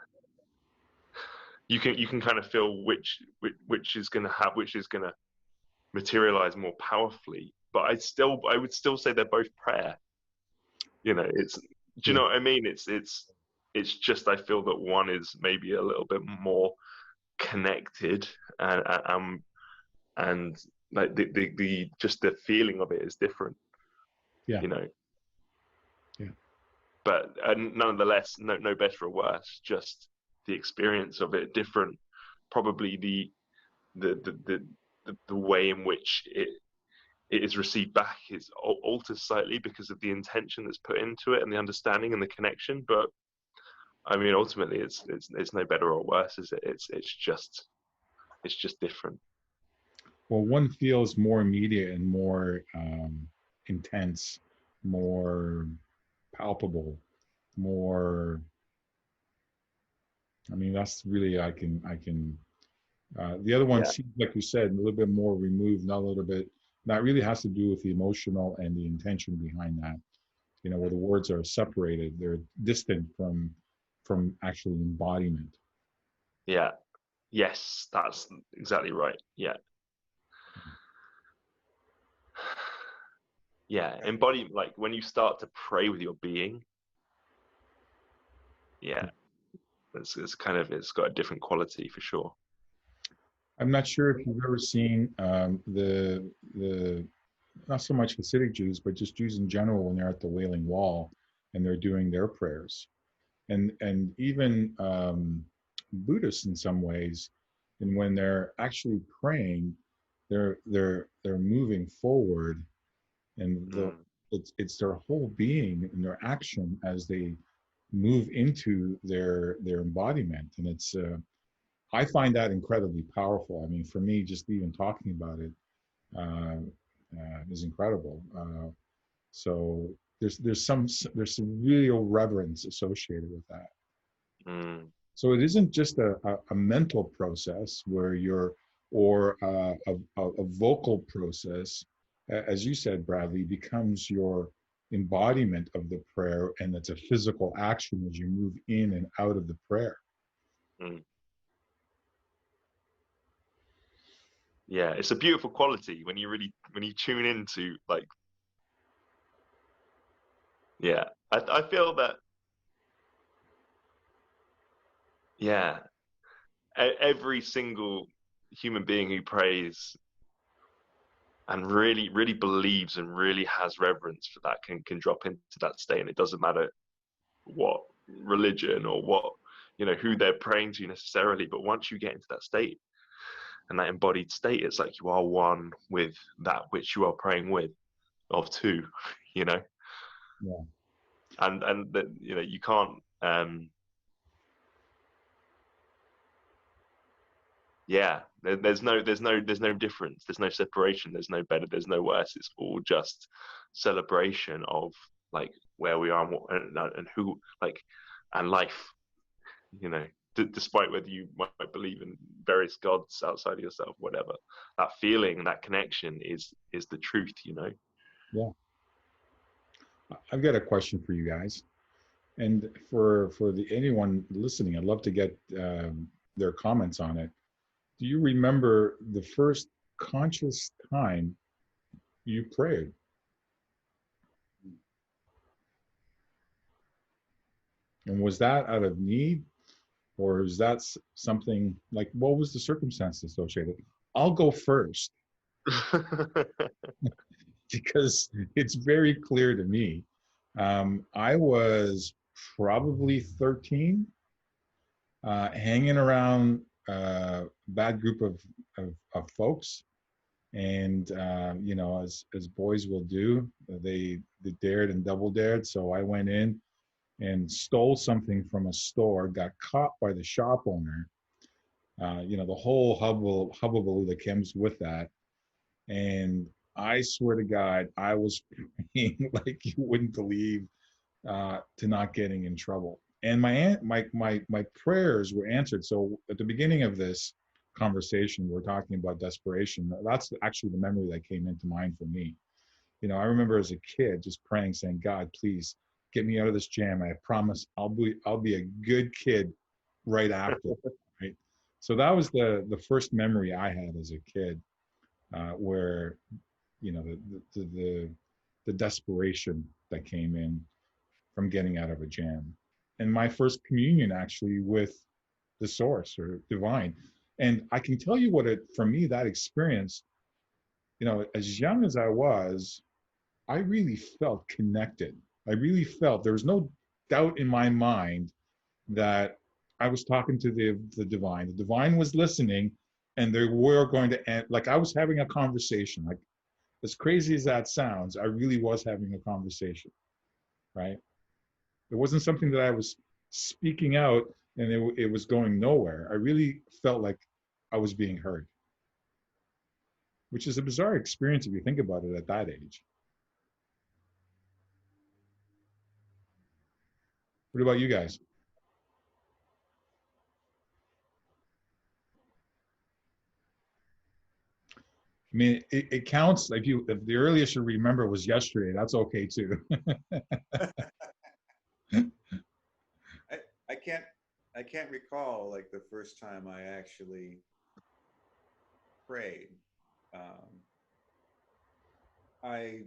You can kind of feel which is going to materialize more powerfully. But I would still say they're both prayer. You know, do you know what I mean? It's just, I feel that one is maybe a little bit more connected, and like the just the feeling of it is different. Yeah. You know. Yeah. But nonetheless, no better or worse. Just the experience of it different. Probably the way in which it is received back is alters slightly because of the intention that's put into it and the understanding and the connection. But I mean, ultimately, it's no better or worse, is it? It's just different. Well, one feels more immediate and more intense, more palpable, more. I mean, that's really I can. The other one seems, like you said, a little bit more removed, not a little bit. That really has to do with the emotional and the intention behind that. You know, where the words are separated, they're distant from actually embodiment. Yeah. Yes, that's exactly right. Yeah. Yeah, embody, like when you start to pray with your being. Yeah, it's got a different quality for sure. I'm not sure if you've ever seen the not so much Hasidic Jews, but just Jews in general when they're at the Wailing Wall and they're doing their prayers, and even Buddhists in some ways, and when they're actually praying, they're moving forward, and it's their whole being and their action as they move into their embodiment, and it's I find that incredibly powerful. I mean, for me, just even talking about it is incredible. So there's some real reverence associated with that. So it isn't just a mental process where you're, or a vocal process, as you said, Bradley, becomes your embodiment of the prayer, and it's a physical action as you move in and out of the prayer. Yeah, it's a beautiful quality when you tune into, like, yeah, I feel that, yeah, every single human being who prays and really believes and really has reverence for that can drop into that state, and it doesn't matter what religion or what, you know, who they're praying to necessarily, but once you get into that state and that embodied state, it's like you are one with that which you are praying with, of two, you know. Yeah. And that, you know, you can't yeah, there's no difference, there's no separation, there's no better, there's no worse. It's all just celebration of, like, where we are and who, like, and life, you know. Despite whether you might believe in various gods outside of yourself, whatever, that feeling, that connection is the truth, you know. Yeah. I've got a question for you guys, and for anyone listening, I'd love to get their comments on it. Do you remember the first conscious time you prayed? And was that out of need, or is that something like, what was the circumstance associated? I'll go first because it's very clear to me. I was probably 13, hanging around a bad group of folks. And, you know, as boys will do, they dared and double dared. So I went in and stole something from a store, got caught by the shop owner. The whole hubbubaloo that comes with that. And I swear to God, I was praying like you wouldn't believe, to not getting in trouble. And my prayers were answered. So at the beginning of this conversation, we're talking about desperation. That's actually the memory that came into mind for me. I remember as a kid just praying, saying, God, please get me out of this jam. I promise I'll be a good kid right after. Right. So that was the first memory I had as a kid, where the desperation that came in from getting out of a jam, and my first communion actually with the source or divine. And I can tell you what it for me, that experience, as young as I was, I really felt connected. I really felt there was no doubt in my mind that I was talking to the divine. The divine was listening, and they were going to end. Like I was having a conversation. Like as crazy as that sounds, I really was having a conversation. Right? It wasn't something that I was speaking out and it was going nowhere. I really felt like I was being heard, which is a bizarre experience if you think about it at that age. What about you guys? I mean, it counts. If the earliest you remember was yesterday, that's okay too. I can't I can't recall like the first time I actually prayed. Um, I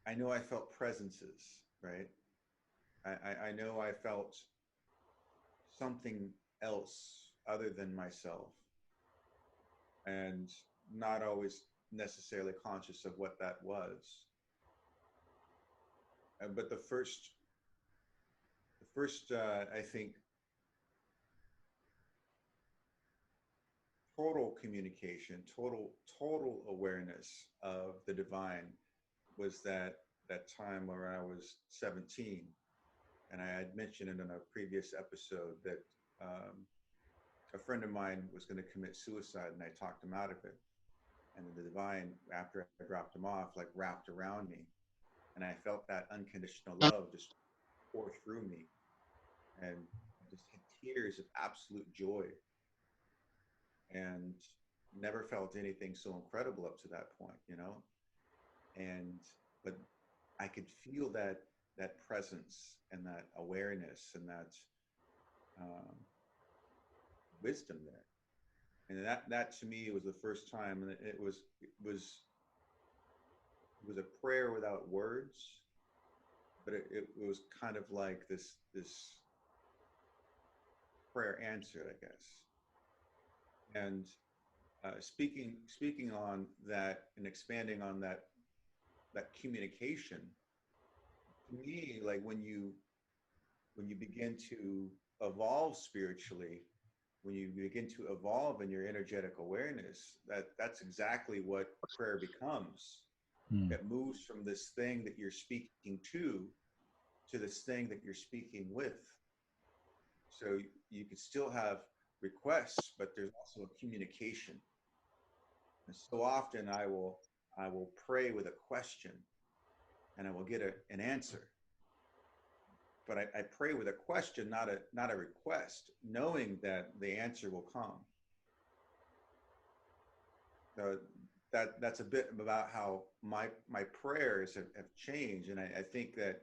I know I felt presences, right? I know I felt something else other than myself, and not always necessarily conscious of what that was. But the first, I think, total communication, total awareness of the divine was that time where I was 17, and I had mentioned in a previous episode that a friend of mine was going to commit suicide, and I talked him out of it. And the divine, after I dropped him off, like wrapped around me, and I felt that unconditional love just pour through me, and I just had tears of absolute joy, and never felt anything so incredible up to that point. And but I could feel that presence and that awareness and that um, wisdom there. And that to me was the first time, and it was a prayer without words, but it was kind of like this prayer answered, I guess. And speaking on that and expanding on that communication, to me, like when you begin to evolve spiritually, when you begin to evolve in your energetic awareness, that's exactly what prayer becomes. Hmm. It moves from this thing that you're speaking to this thing that you're speaking with. So you can still have requests, but there's also a communication. And so often I will pray with a question, and I will get an answer. But I pray with a question, not a request, knowing that the answer will come. So that's a bit about how my prayers have changed, and I think that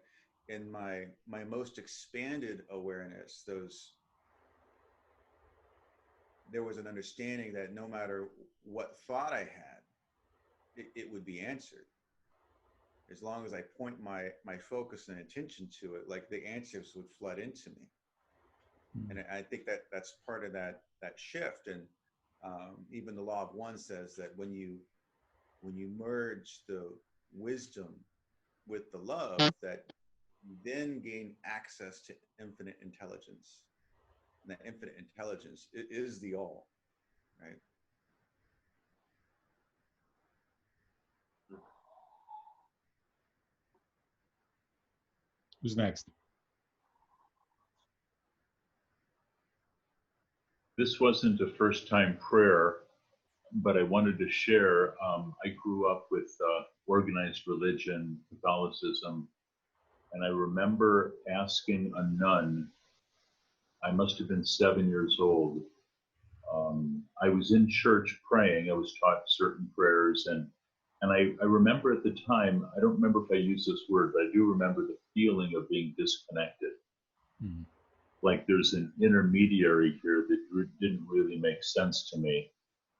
in my most expanded awareness, there was an understanding that no matter what thought I had, it would be answered as long as I point my focus and attention to it. Like the answers would flood into me, and I think that's part of that shift. And even the law of one says that when you merge the wisdom with the love, that you then gain access to infinite intelligence. And that infinite intelligence is the all, right? Who's next? this wasn't a first-time prayer, but I wanted to share. I grew up with organized religion, Catholicism, and I remember asking a nun. I must have been 7 years old. I was in church praying. I was taught certain prayers, and I remember at the time, I don't remember if I used this word, but I do remember the feeling of being disconnected. Mm. Like there's an intermediary here that didn't really make sense to me,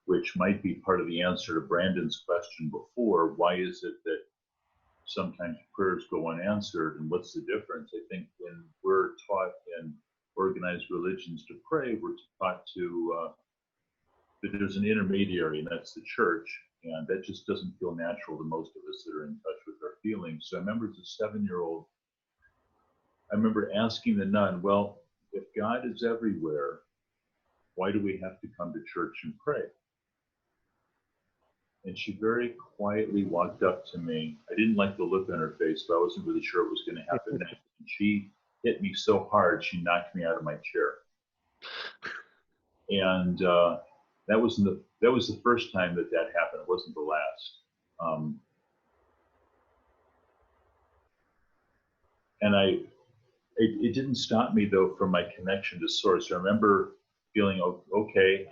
which might be part of the answer to Brandon's question before. Why is it that sometimes prayers go unanswered, and what's the difference? I think when we're taught in organized religions to pray, we're taught to that there's an intermediary, and that's the church, and that just doesn't feel natural to most of us that are in touch with our feelings. So I remember as a 7-year-old, I remember asking the nun, well, if God is everywhere, why do we have to come to church and pray? And she very quietly walked up to me. I didn't like the look on her face, but I wasn't really sure what was going to happen next. And she hit me so hard, she knocked me out of my chair. And that was the first time that happened. It wasn't the last. And it didn't stop me though from my connection to Source. I remember feeling, okay,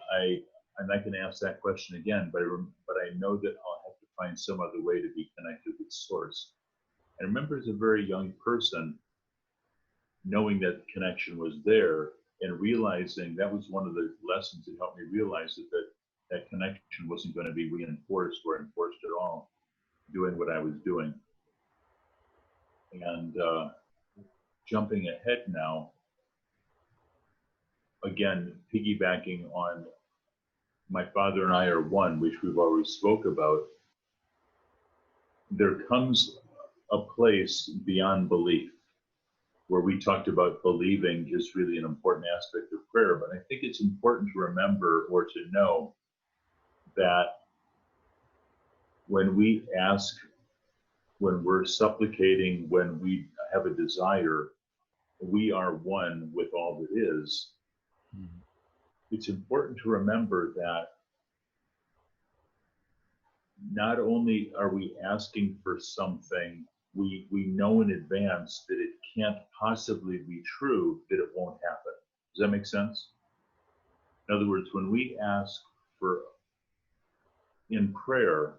I'm not going to ask that question again, but I know that I'll have to find some other way to be connected with Source. I remember as a very young person, knowing that the connection was there and realizing that was one of the lessons that helped me realize that connection wasn't going to be reinforced or enforced at all, doing what I was doing. And jumping ahead now, again, piggybacking on my father and I are one, which we've already spoke about, there comes a place beyond belief where we talked about believing is really an important aspect of prayer. But I think it's important to remember or to know that when we ask, when we're supplicating, when we have a desire, we are one with all that is. Mm-hmm. It's important to remember that not only are we asking for something, we know in advance that it can't possibly be true, that it won't happen. Does that make sense? In other words, when we ask for in prayer,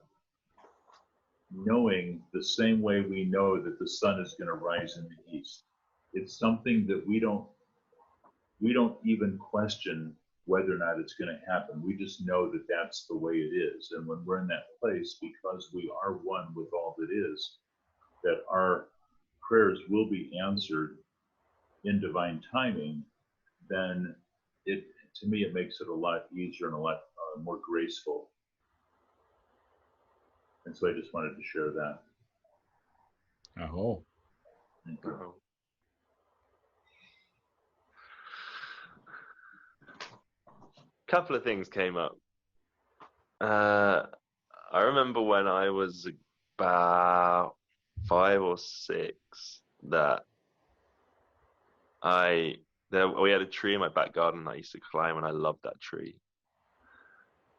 knowing the same way we know that the sun is going to rise in the east, it's something that we don't even question whether or not it's going to happen. We just know that that's the way it is. And when we're in that place, because we are one with all that is, that our prayers will be answered in divine timing, then to me, it makes it a lot easier and a lot more graceful. And so I just wanted to share that. Oh. Thank you. Couple of things came up. I remember when I was about 5 or 6 that we had a tree in my back garden I used to climb, and I loved that tree.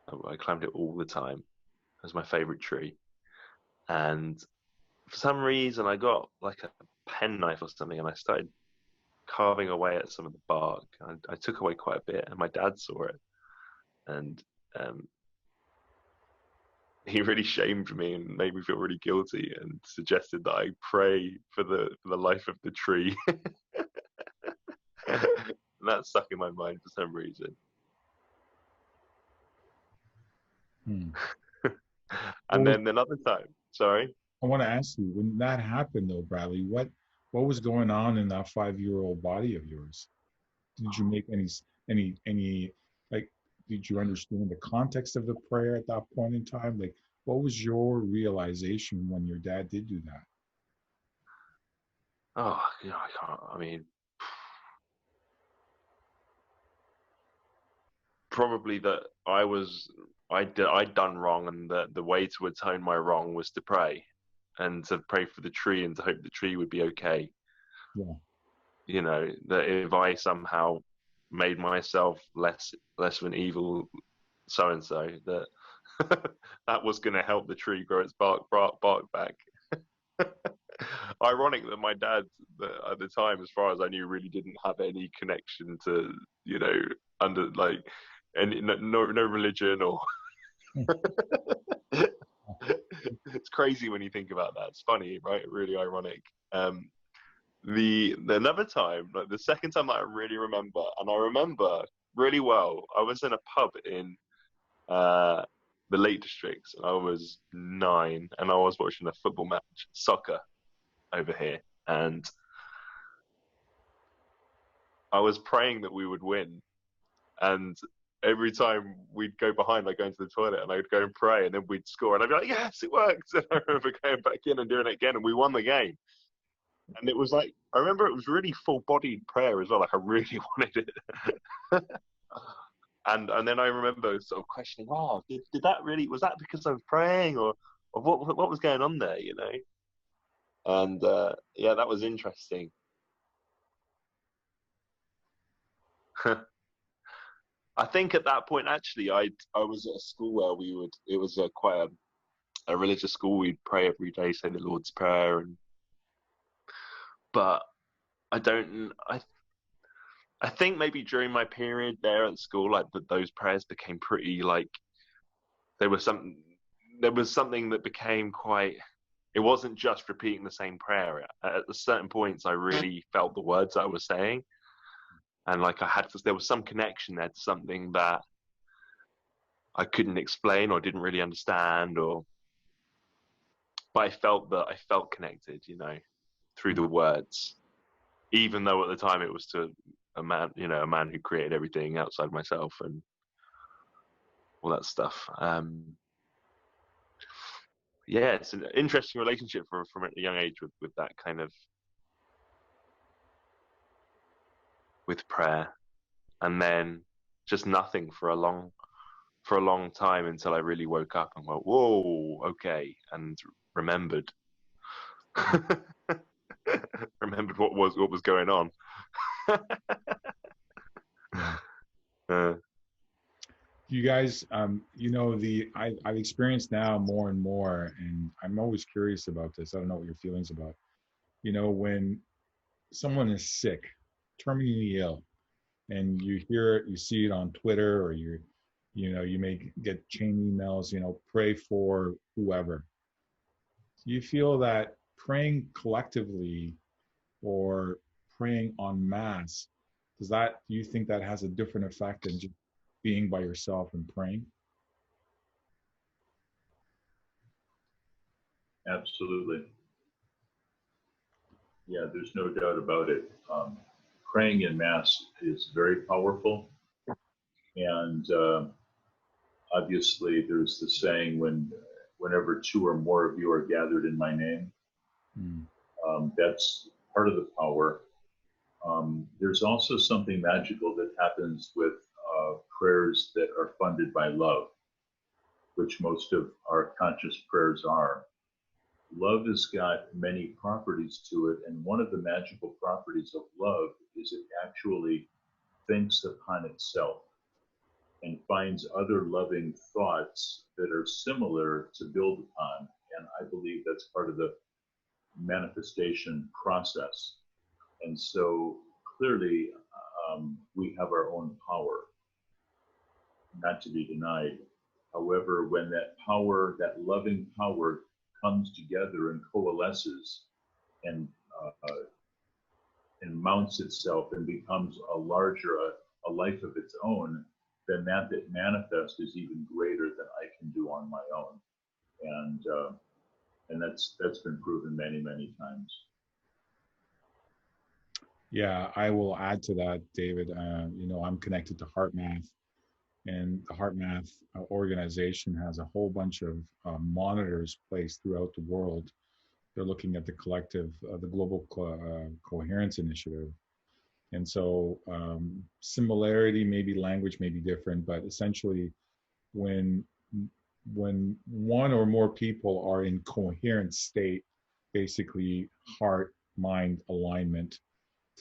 I climbed it all the time. It was my favorite tree. And for some reason I got like a penknife or something, and I started carving away at some of the bark. I took away quite a bit, and my dad saw it. And he really shamed me and made me feel really guilty, and suggested that I pray for the life of the tree. And that stuck in my mind for some reason. And then another time, sorry? I want to ask you, when that happened though, Bradley, what was going on in that 5-year-old body of yours? Did you make any like, did you understand the context of the prayer at that point in time? Like, what was your realization when your dad did do that? Oh, you know, I can't, I mean, probably that I'd done wrong, and that the way to atone my wrong was to pray, and to pray for the tree, and to hope the tree would be okay. Yeah. You know, that if I somehow made myself less of an evil so and so, that that was going to help the tree grow its bark back. Ironic that my dad, at the time, as far as I knew, really didn't have any connection to, you know, under like any no religion or. It's crazy when you think about that. It's funny, right? Really ironic. The another time, like the second time that I really remember, and I remember really well, I was in a pub in the Lake Districts, and I was 9, and I was watching a football match, soccer, over here, and I was praying that we would win. And every time we'd go behind, like going to the toilet, and I'd go and pray, and then we'd score, and I'd be like, "Yes, it worked!" And I remember going back in and doing it again, and we won the game. And it was like, I remember it was really full-bodied prayer as well. Like I really wanted it. And then I remember sort of questioning, "Oh, did that really, was that because I was praying, or what was going on there?" You know. And yeah, that was interesting. I think at that point, actually, I was at a school where it was quite a religious school. We'd pray every day, say the Lord's Prayer, but I think maybe during my period there at school, like those prayers became pretty, like there was something that became quite. It wasn't just repeating the same prayer. At certain points, I really felt the words that I was saying. And like there was some connection there to something that I couldn't explain or didn't really understand, but I felt connected, you know, through the words, even though at the time it was to a man, you know, a man who created everything outside myself and all that stuff. Yeah, it's an interesting relationship from a young age with that kind of, with prayer. And then just nothing for a long time until I really woke up and went, whoa, okay, and remembered what was going on. You guys, you know, I've experienced now more and more, and I'm always curious about this. I don't know what your feelings about, you know, when someone is sick, terminally ill, and you hear it, you see it on Twitter, or you know, you may get chain emails, you know, pray for whoever. Do you feel that praying collectively or praying en masse, do you think that has a different effect than just being by yourself and praying? Absolutely. Yeah, there's no doubt about it. Praying in Mass is very powerful. And obviously, there's the saying, whenever 2 or more of you are gathered in my name, that's part of the power. There's also something magical that happens with prayers that are funded by love, which most of our conscious prayers are. Love has got many properties to it, and one of the magical properties of love is it actually thinks upon itself and finds other loving thoughts that are similar to build upon. And I believe that's part of the manifestation process. And so clearly, we have our own power, not to be denied. However, when that power, that loving power, comes together and coalesces and mounts itself and becomes a larger, a life of its own, then that manifests is even greater than I can do on my own. And that's been proven many, many times. Yeah, I will add to that, David. You know, I'm connected to HeartMath, and the HeartMath organization has a whole bunch of monitors placed throughout the world. They're looking at the collective, the global coherence initiative. And so similarity, maybe language may be different, but essentially when one or more people are in coherent state, basically heart, mind alignment,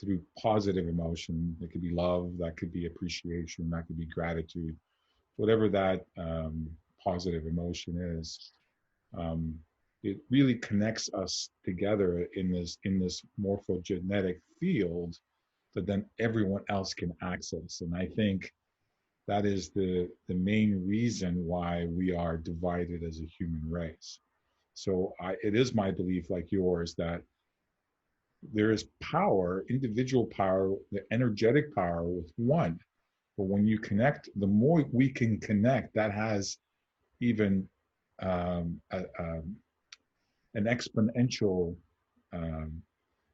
through positive emotion. It could be love, that could be appreciation, that could be gratitude, whatever that positive emotion is. It really connects us together in this morphogenetic field that then everyone else can access. And I think that is the main reason why we are divided as a human race. So it is my belief, like yours, that there is power, individual power, the energetic power with one. But when you connect, the more we can connect, that has even an exponential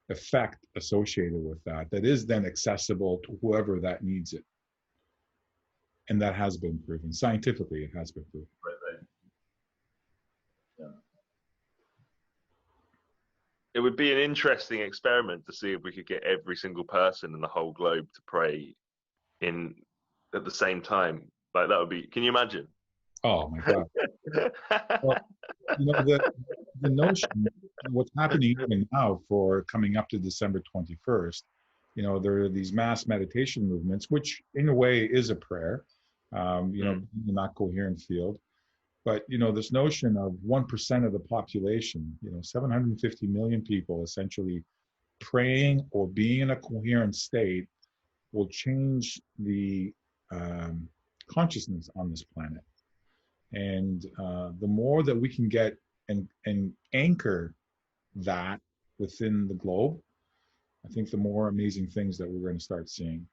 effect associated with that, that is then accessible to whoever that needs it. And that has been proven. Scientifically, it has been proven. Right. Yeah. It would be an interesting experiment to see if we could get every single person in the whole globe to pray in at the same time. Like, that would be, can you imagine? Oh my God. Well, the notion, what's happening even now for coming up to December 21st, there are these mass meditation movements, which in a way is a prayer, in a not coherent field. But, this notion of 1% of the population, 750 million people essentially praying or being in a coherent state will change the consciousness on this planet. And the more that we can get and anchor that within the globe, I think the more amazing things that we're going to start seeing.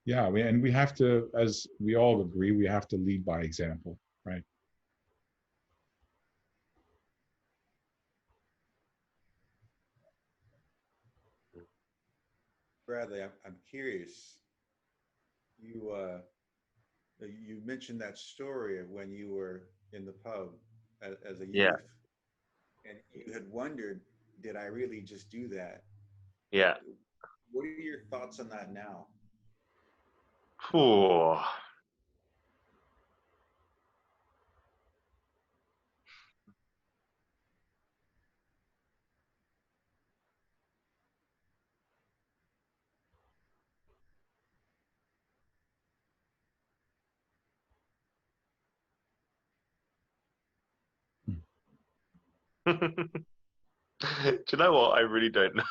Yeah, and we have to, as we all agree, we have to lead by example, right? Bradley, I'm curious. You mentioned that story of when you were in the pub as a Yeah. youth, and you had wondered, did I really just do that? Yeah. What are your thoughts on that now? Ooh. Do you know what? I really don't know.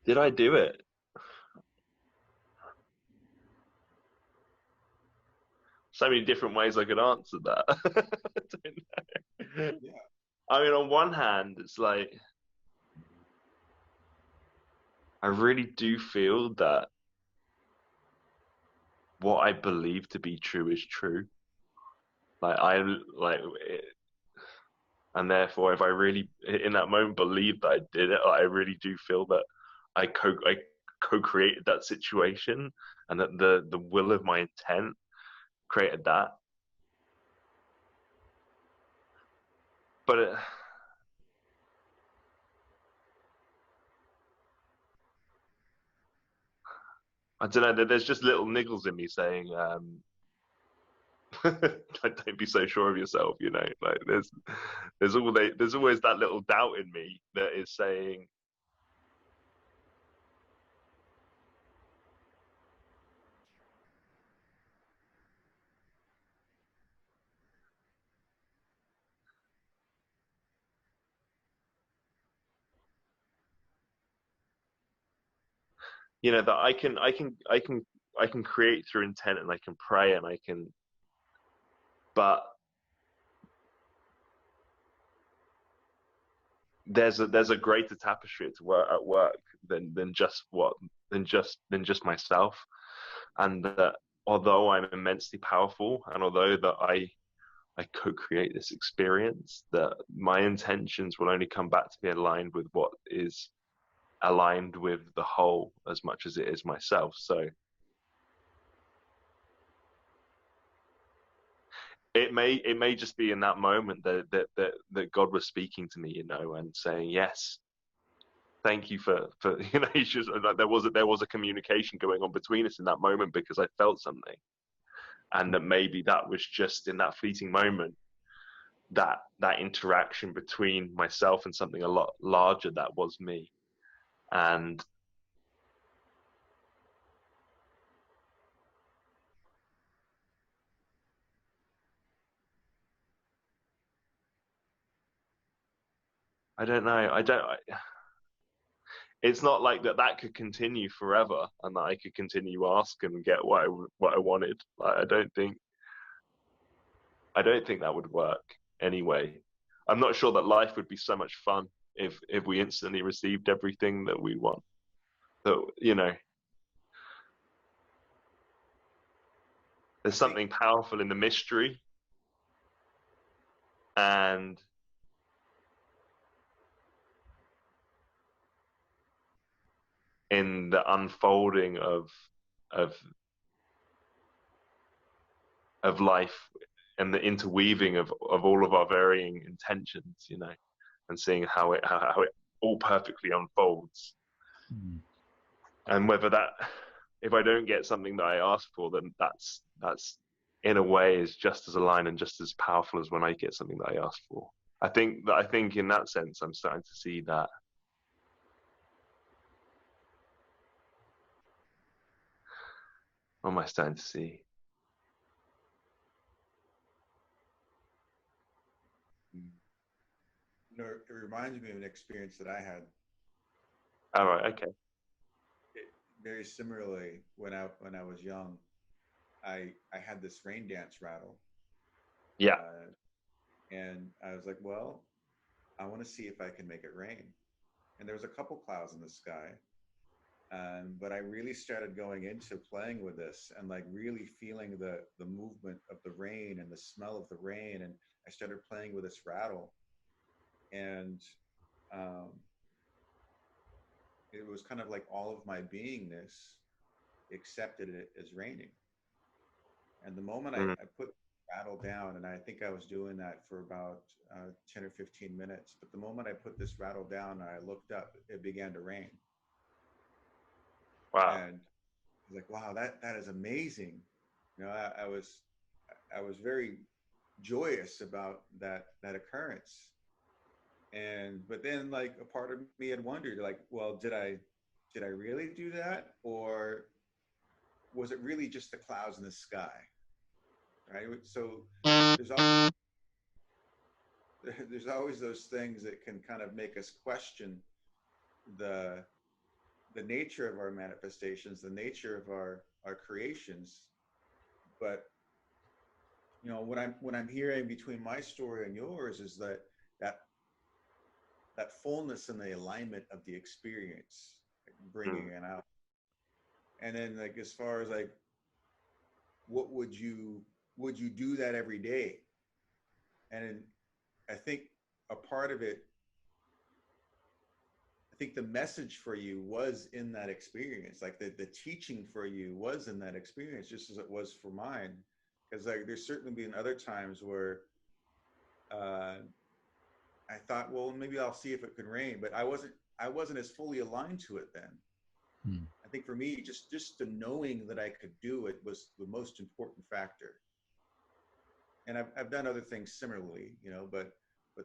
Did I do it? So many different ways I could answer that. I don't know. Yeah. I mean, on one hand, it's like, I really do feel that what I believe to be true is true. And therefore, if I really, in that moment, believe that I did it, I really do feel that I co-created that situation, and that the will of my intent created that. But I don't know. There's just little niggles in me saying, don't be so sure of yourself. Like there's always that little doubt in me that is saying, that I can create through intent, and I can pray, and I can, but there's a greater tapestry at work than just myself, and that although I'm immensely powerful, and although that I co-create this experience, that my intentions will only come back to be aligned with what is aligned with the whole as much as it is myself. So it may just be in that moment that God was speaking to me, and saying, yes, thank you for it's just like there was a communication going on between us in that moment, because I felt something. and that maybe that was just in that fleeting moment, that interaction between myself and something a lot larger that was me. And I don't know. It's not like that could continue forever, and that I could continue asking and get what I wanted. Like, I don't think that would work anyway. I'm not sure that life would be so much fun if we instantly received everything that we want. So, you know, there's something powerful in the mystery, and in the unfolding of life, and the interweaving of all of our varying intentions, you know, and seeing how it all perfectly unfolds. Mm. And whether that, if I don't get something that I ask for, then that's in a way is just as aligned and just as powerful as when I get something that I ask for. I think in that sense, I'm starting to see that. What am I starting to see? You know, it reminds me of an experience that I had. All right, okay. Very similarly, when I was young, I had this rain dance rattle. Yeah. And I was like, well, I want to see if I can make it rain. And there was a couple clouds in the sky. But I really started going into playing with this and like really feeling the movement of the rain and the smell of the rain. And I started playing with this rattle. And it was kind of like all of my beingness accepted it as raining. And the moment I put the rattle down, and I think I was doing that for about 10 or 15 minutes, but the moment I put this rattle down and I looked up, it began to rain. Wow. And I was like, wow, that is amazing. You know, I was very joyous about that occurrence. But then like a part of me had wondered, like, well, did I really do that, or was it really just the clouds in the sky? Right. So there's always those things that can kind of make us question the nature of our manifestations, the nature of our creations. But you know, what I'm hearing between my story and yours is that fullness and the alignment of the experience, like bringing it out. And then like as far as like, what would you do that every day? And I think a part of it, I think the message for you was in that experience. Like the teaching for you was in that experience, just as it was for mine. Because like there's certainly been other times where I thought, well, maybe I'll see if it can rain, but I wasn't as fully aligned to it then. I think for me, just the knowing that I could do it was the most important factor. And I've done other things similarly, you know, but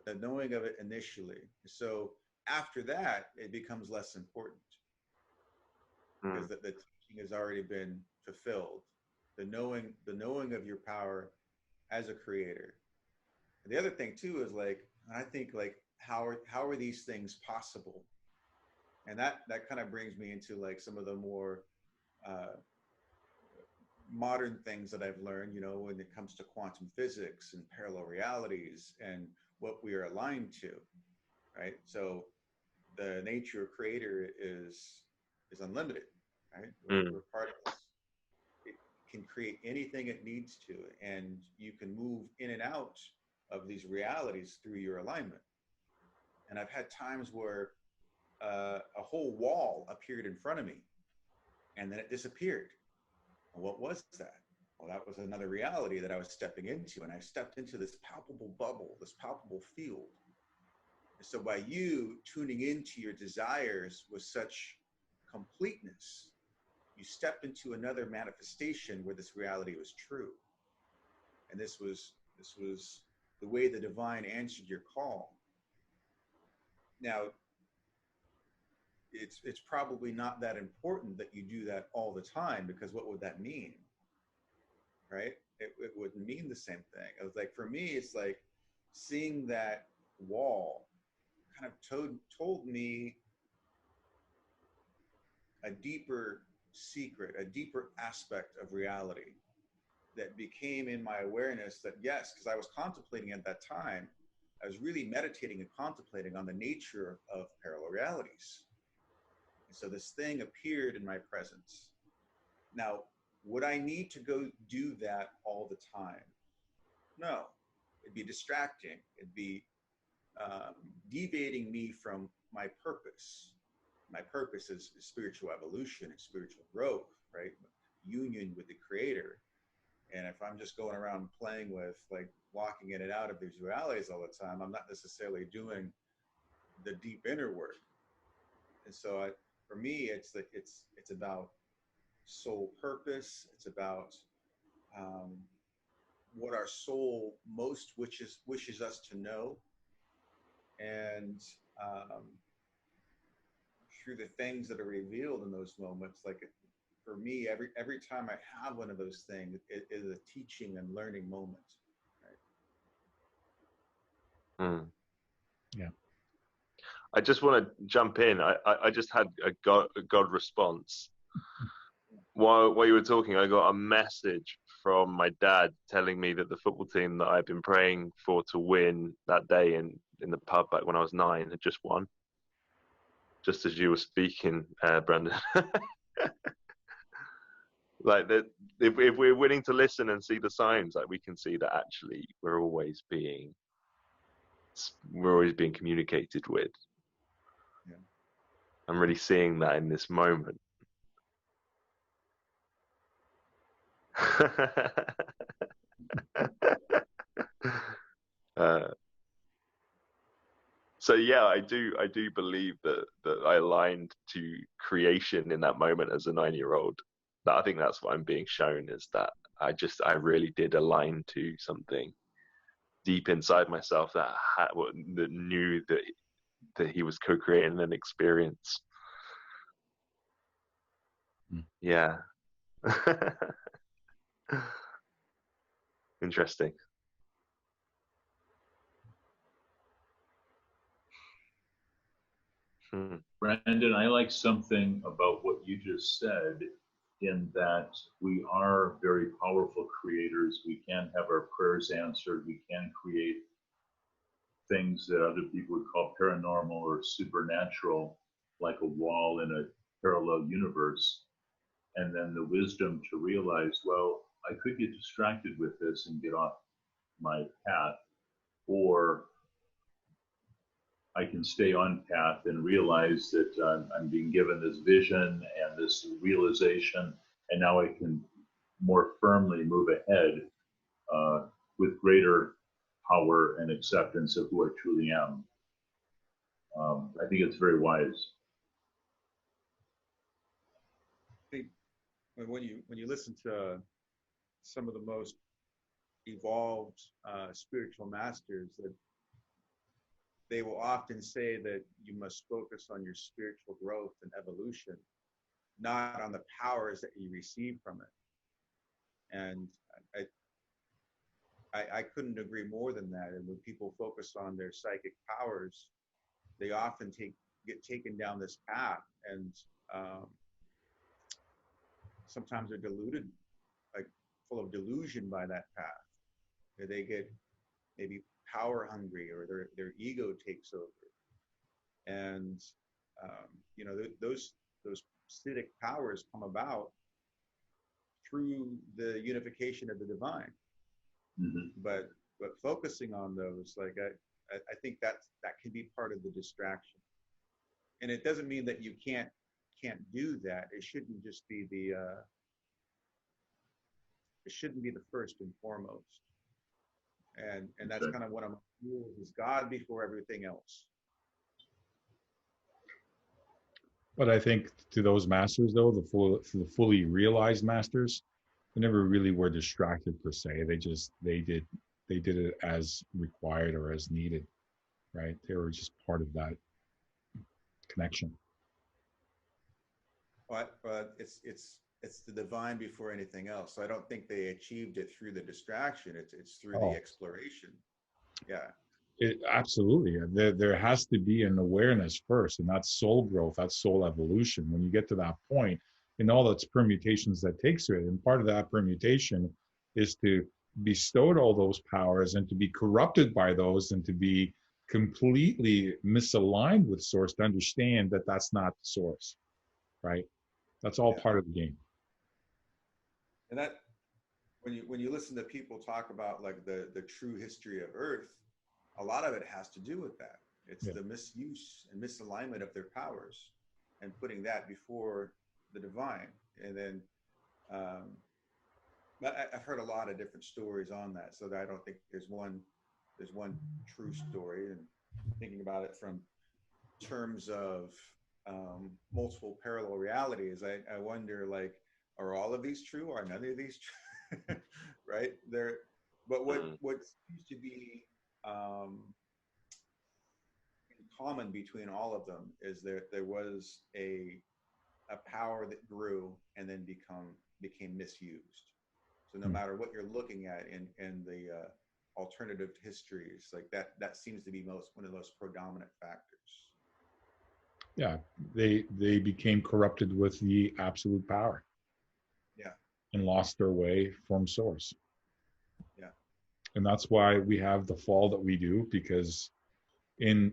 the knowing of it initially. So after that, it becomes less important because the teaching has already been fulfilled. The knowing of your power as a creator. And the other thing too is like, I think like, how are these things possible? And that kind of brings me into like some of the more modern things that I've learned, you know, when it comes to quantum physics and parallel realities and what we are aligned to, right? So the nature of creator is unlimited, right? We're part of this. It can create anything it needs to, and you can move in and out of these realities through your alignment. And I've had times where a whole wall appeared in front of me and then it disappeared. And what was that? Well, that was another reality that I was stepping into, and I stepped into this palpable bubble, this palpable field. And so by you tuning into your desires with such completeness, you stepped into another manifestation where this reality was true. and this was the way the divine answered your call. Now, it's probably not that important that you do that all the time, because what would that mean, right? It wouldn't mean the same thing. I was like, for me, it's like seeing that wall kind of told me a deeper secret, a deeper aspect of reality that became in my awareness that, yes, because I was contemplating at that time, I was really meditating and contemplating on the nature of parallel realities. And so this thing appeared in my presence. Now, would I need to go do that all the time? No, it'd be distracting. It'd be deviating me from my purpose. My purpose is spiritual evolution and spiritual growth, right? Union with the Creator. And if I'm just going around playing with, like, walking in and out of these realities all the time, I'm not necessarily doing the deep inner work. And so for me, it's about soul purpose. It's about what our soul most wishes us to know. And through the things that are revealed in those moments, like, for me, every time I have one of those things, it is a teaching and learning moment. Right? Mm. Yeah. I just want to jump in. I just had a God response. While you were talking, I got a message from my dad telling me that the football team that I've been praying for to win that day in the pub back when I was 9 had just won. Just as you were speaking, Brandon. Like that, if we're willing to listen and see the signs, like, we can see that actually we're always being communicated with. Yeah. I'm really seeing that in this moment. So yeah, I do believe that I aligned to creation in that moment as a 9-year-old. That I think that's what I'm being shown, is that I really did align to something deep inside myself that knew that he was co-creating an experience. Yeah. Interesting. Brandon, I like something about what you just said, in that we are very powerful creators. We can have our prayers answered. We can create things that other people would call paranormal or supernatural, like a wall in a parallel universe. And then the wisdom to realize, well, I could get distracted with this and get off my path, or I can stay on path and realize that I'm being given this vision and this realization, and now I can more firmly move ahead with greater power and acceptance of who I truly am. I think it's very wise. I think when you listen to some of the most evolved spiritual masters, that they will often say that you must focus on your spiritual growth and evolution, not on the powers that you receive from it. And I couldn't agree more than that. And when people focus on their psychic powers, they often get taken down this path, and sometimes they're deluded, like full of delusion by that path. They get maybe power hungry, or their ego takes over. And those acidic powers come about through the unification of the divine. Mm-hmm. But focusing on those, like, I think that can be part of the distraction. And it doesn't mean that you can't do that. It shouldn't just be it shouldn't be the first and foremost. And that's kind of one of my rules, is God before everything else. But I think to those masters, though, the fully realized masters, They never really were distracted per se. They did it as required or as needed, right? They were just part of that connection. But it's the divine before anything else. So I don't think they achieved it through the distraction. It's through the Oh, exploration. Yeah. absolutely. There has to be an awareness first, and that's soul growth, that's soul evolution. When you get to that point, and all its permutations that takes to it, and part of that permutation is to bestowed all those powers and to be corrupted by those and to be completely misaligned with source to understand that that's not the source, right? That's all Yeah. part of the game. And that when you listen to people talk about like the true history of Earth, a lot of it has to do with that. It's Yeah. the misuse and misalignment of their powers and putting that before the divine. And then I've heard a lot of different stories on that, so that I don't think there's one true story. And thinking about it from terms of multiple parallel realities, I wonder, like, are all of these true? Are none of these true? Right there. But what seems to be in common between all of them is there was a power that grew and then became misused. So no matter what you're looking at in the alternative histories, like that seems to be one of the most predominant factors. Yeah, they became corrupted with the absolute power. Yeah. And lost their way from source. Yeah. And that's why we have the fall that we do, because in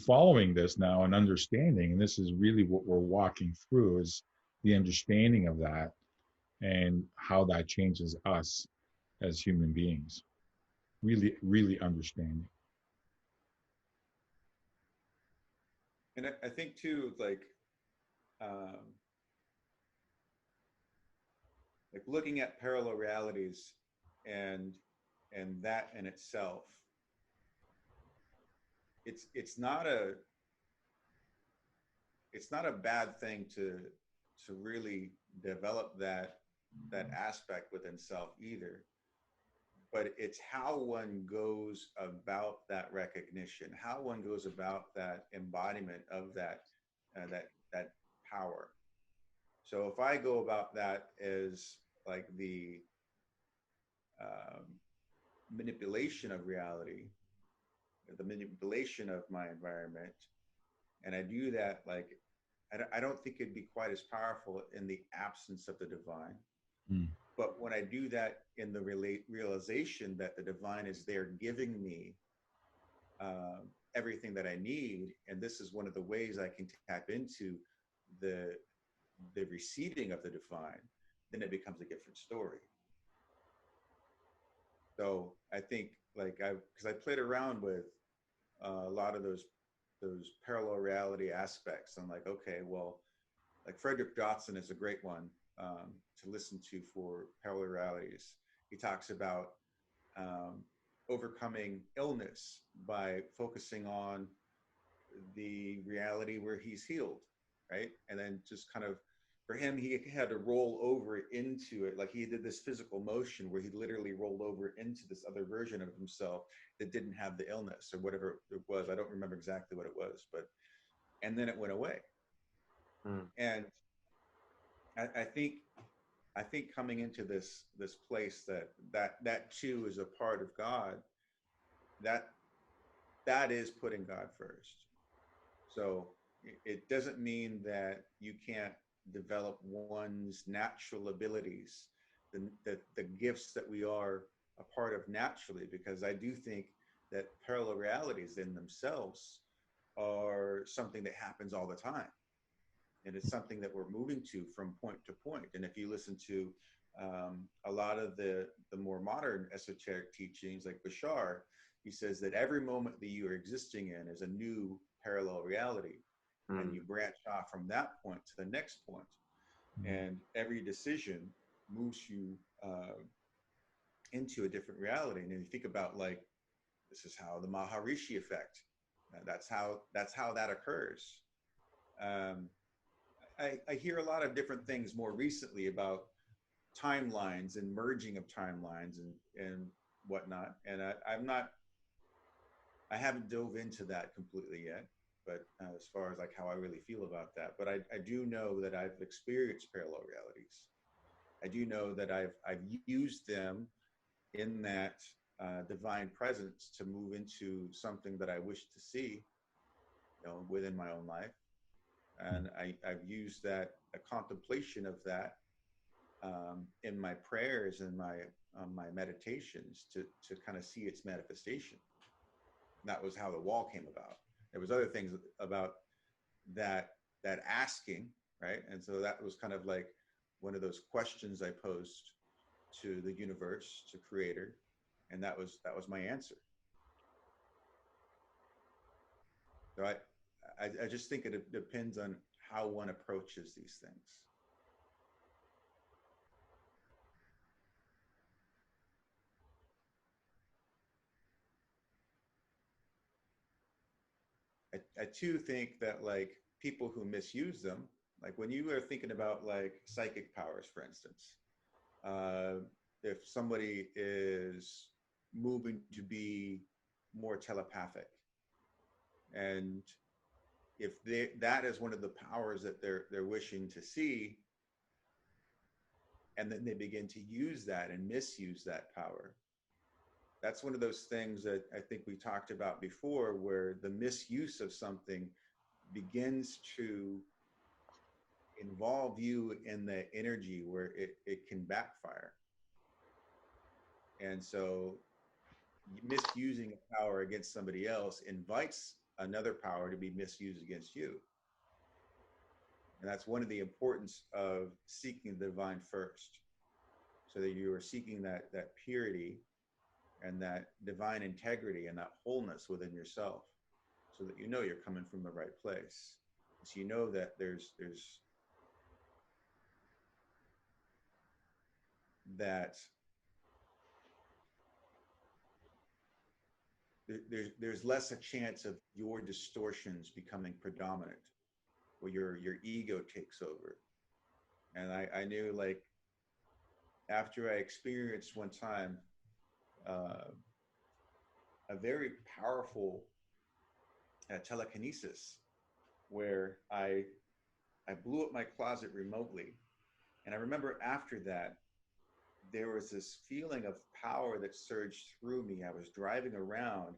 following this now and understanding, and this is really what we're walking through, is the understanding of that and how that changes us as human beings. Really understanding. And I think too, like looking at parallel realities and that in itself, it's not a bad thing to really develop that aspect within self either. But it's how one goes about that recognition, how one goes about that embodiment of that that power. So if I go about that as like the manipulation of reality, the manipulation of my environment, and I do that, like I don't think it'd be quite as powerful in the absence of the divine. Mm. But when I do that in the realization that the divine is there giving me everything that I need, and this is one of the ways I can tap into the receiving of the divine, then it becomes a different story. So I think, like, because I played around with a lot of those parallel reality aspects. I'm like, okay, well, like Frederick Dotson is a great one to listen to for parallel realities. He talks about overcoming illness by focusing on the reality where he's healed, right? And then just kind of, for him, he had to roll over into it. Like he did this physical motion where he literally rolled over into this other version of himself that didn't have the illness or whatever it was. I don't remember exactly what it was, but, and then it went away. And I think coming into this place that too is a part of God, that is putting God first. So it doesn't mean that you can't develop one's natural abilities, the gifts that we are a part of naturally, because I do think that parallel realities in themselves are something that happens all the time. And it's something that we're moving to from point to point. And if you listen to a lot of the more modern esoteric teachings, like Bashar, he says that every moment that you are existing in is a new parallel reality. And you branch off from that point to the next point. And every decision moves you into a different reality. And if you think about, like, this is how the Maharishi effect, that's how that occurs. I hear a lot of different things more recently about timelines and merging of timelines and whatnot. And I haven't dove into that completely yet, but as far as like how I really feel about that, but I do know that I've experienced parallel realities. I do know that I've used them in that divine presence to move into something that I wish to see, you know, within my own life. And I've used that, a contemplation of that, in my prayers and my meditations to kind of see its manifestation. And that was how the wall came about. There was other things about that asking, right? And so that was kind of like one of those questions I posed to the universe, to Creator, and that was my answer. So I just think it depends on how one approaches these things. I too think that like people who misuse them, like when you are thinking about like psychic powers, for instance, if somebody is moving to be more telepathic, and if that is one of the powers that they're wishing to see, and then they begin to use that and misuse that power, that's one of those things that I think we talked about before, where the misuse of something begins to involve you in the energy where it can backfire. And so misusing a power against somebody else invites another power to be misused against you. And that's one of the importance of seeking the divine first, so that you are seeking that purity and that divine integrity and that wholeness within yourself, so that you know you're coming from the right place. So you know that there's less a chance of your distortions becoming predominant, where your ego takes over. And I knew, like, after I experienced one time a very powerful telekinesis, where I blew up my closet remotely. And I remember after that, there was this feeling of power that surged through me. I was driving around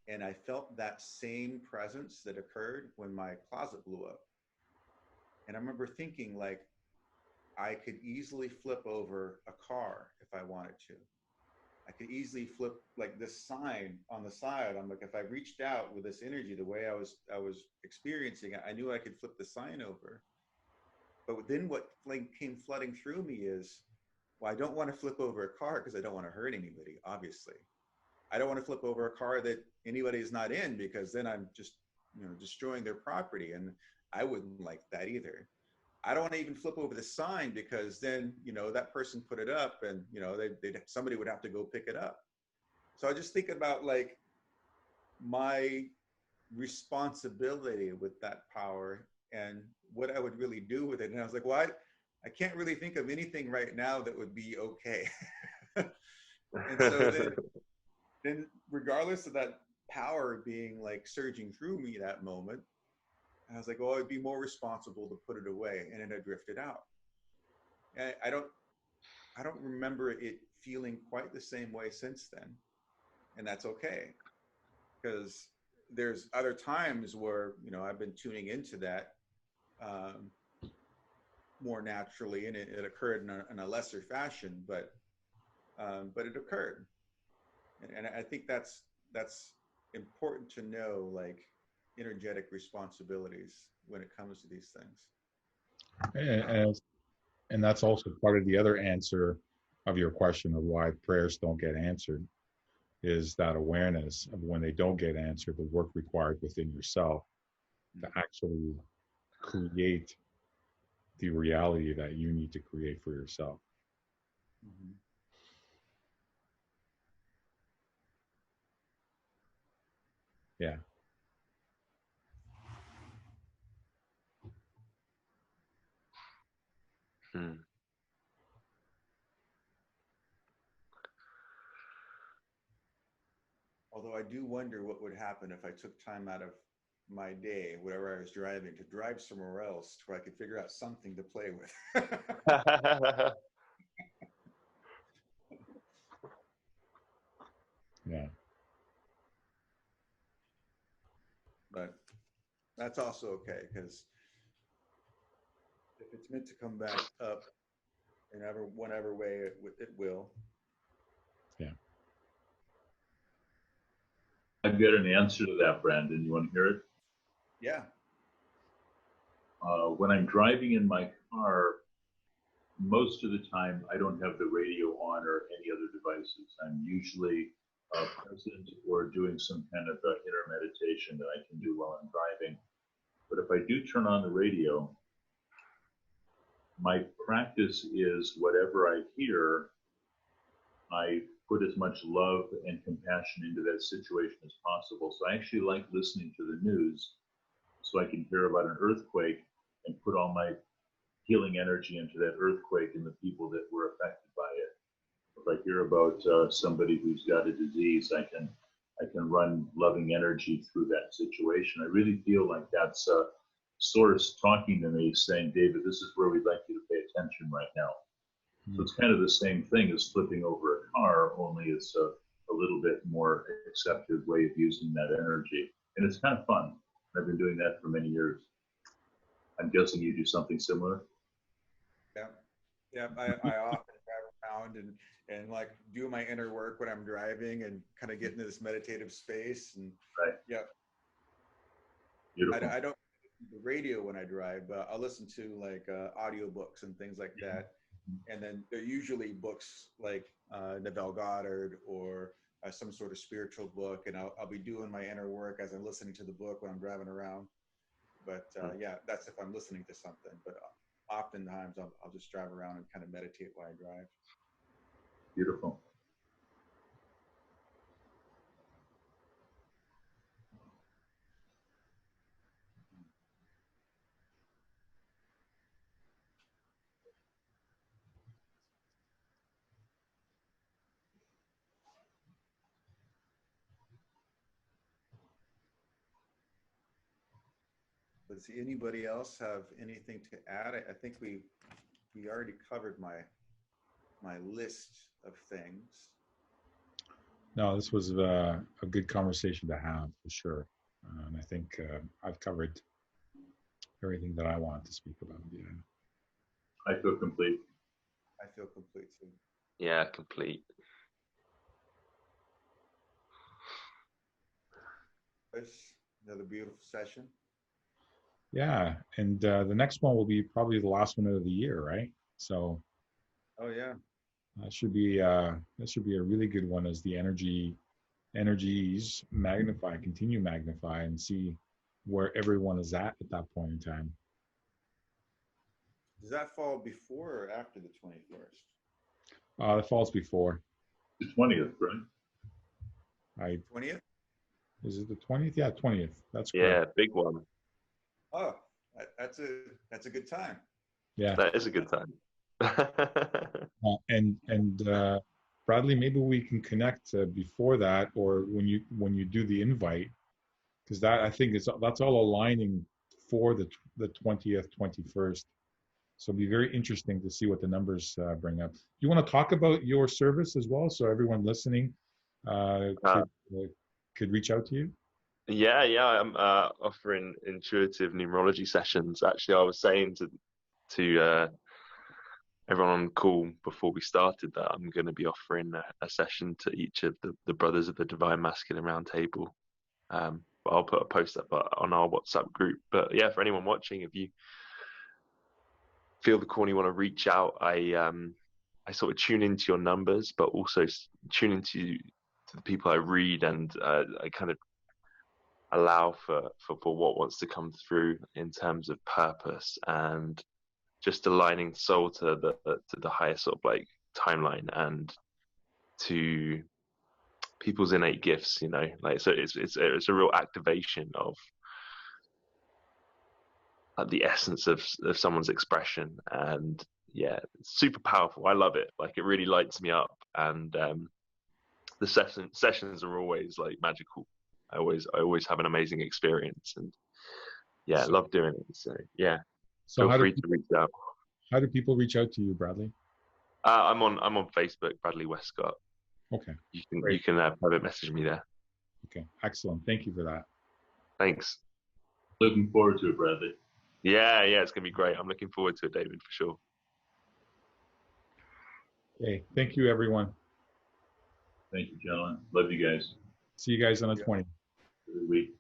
and I felt that same presence that occurred when my closet blew up. And I remember thinking, like, I could easily flip over a car if I wanted to. I could easily flip like this sign on the side. I'm like, if I reached out with this energy, the way I was experiencing it, I knew I could flip the sign over. But then what came flooding through me is, well, I don't want to flip over a car because I don't want to hurt anybody, obviously. I don't want to flip over a car that anybody is not in, because then I'm just, you know, destroying their property. And I wouldn't like that either. I don't want to even flip over the sign, because then, you know, that person put it up and, you know, somebody would have to go pick it up. So I just think about like my responsibility with that power and what I would really do with it. And I was like, well, I can't really think of anything right now that would be okay. And so then regardless of that power being like surging through me that moment, I was like, oh, I'd be more responsible to put it away. And it had drifted out. And I don't remember it feeling quite the same way since then. And that's okay, because there's other times where, you know, I've been tuning into that more naturally, and it occurred in a lesser fashion, but it occurred. And I think that's important to know, like, energetic responsibilities when it comes to these things. And that's also part of the other answer of your question of why prayers don't get answered, is that awareness of when they don't get answered, the work required within yourself to actually create the reality that you need to create for yourself. Mm-hmm. Yeah. Although I do wonder what would happen if I took time out of my day, whatever I was driving, to drive somewhere else where I could figure out something to play with. Yeah. But that's also okay, because if it's meant to come back up in whatever way it will. Yeah. I've got an answer to that, Brandon. You want to hear it? Yeah. When I'm driving in my car, most of the time I don't have the radio on or any other devices. I'm usually present or doing some kind of inner meditation that I can do while I'm driving. But if I do turn on the radio, my practice is whatever I hear, I put as much love and compassion into that situation as possible. So I actually like listening to the news so I can hear about an earthquake and put all my healing energy into that earthquake and the people that were affected by it. If I hear about somebody who's got a disease, I can run loving energy through that situation. I really feel like that's a source talking to me, saying, David, this is where we'd like you to pay attention right now. So it's kind of the same thing as flipping over a car, only it's a little bit more accepted way of using that energy. And it's kind of fun. I've been doing that for many years. I'm guessing you do something similar? Yeah. Yeah. I often drive around and like do my inner work when I'm driving and kind of get into this meditative space. And right. Yeah. Beautiful. I don't listen to the radio when I drive, but I'll listen to like audiobooks and things like that. And then they're usually books like Neville Goddard or some sort of spiritual book. And I'll be doing my inner work as I'm listening to the book when I'm driving around. But yeah, that's if I'm listening to something. But oftentimes I'll just drive around and kind of meditate while I drive. Beautiful. Does anybody else have anything to add? I think we already covered my list of things. No, this was a good conversation to have for sure. And I think I've covered everything that I wanted to speak about. Yeah. I feel complete. I feel complete too. Yeah, complete. Another beautiful session. Yeah, and the next one will be probably the last one of the year, right? So. Oh yeah. That should be a really good one as the energies continue magnify, and see where everyone is at that point in time. Does that fall before or after the 21st? It falls before. The 20th, right? 20th? Is it the 20th? Yeah, 20th. That's correct. Yeah, big one. Oh, that's a good time. Yeah, that is a good time. And Bradley, maybe we can connect before that, or when you do the invite, because that I think that's all aligning for the 20th, 21st. So it'll be very interesting to see what the numbers bring up. You want to talk about your service as well, so everyone listening could reach out to you? Yeah, I'm offering intuitive numerology sessions. Actually, I was saying to everyone on the call before we started that I'm going to be offering a session to each of the brothers of the Divine Masculine Roundtable. But I'll put a post up on our WhatsApp group. But yeah, for anyone watching, if you feel the call and you want to reach out, I sort of tune into your numbers, but also tune into the people I read, and I kind of allow for what wants to come through in terms of purpose and just aligning soul to the highest sort of like timeline and to people's innate gifts, like, so it's a real activation of the essence of someone's expression. And yeah, it's super powerful. I love it. Like, it really lights me up. And the sessions are always like magical. I always have an amazing experience, and yeah, I love doing it. So yeah, So feel free to reach out. how do people reach out to you, Bradley? I'm on Facebook, Bradley Westcott. Okay. You can private message me there. Okay. Excellent. Thank you for that. Thanks. Looking forward to it, Bradley. Yeah, it's gonna be great. I'm looking forward to it, David, for sure. Okay. Thank you, everyone. Thank you, gentlemen. Love you guys. See you guys on the 20th. Good week.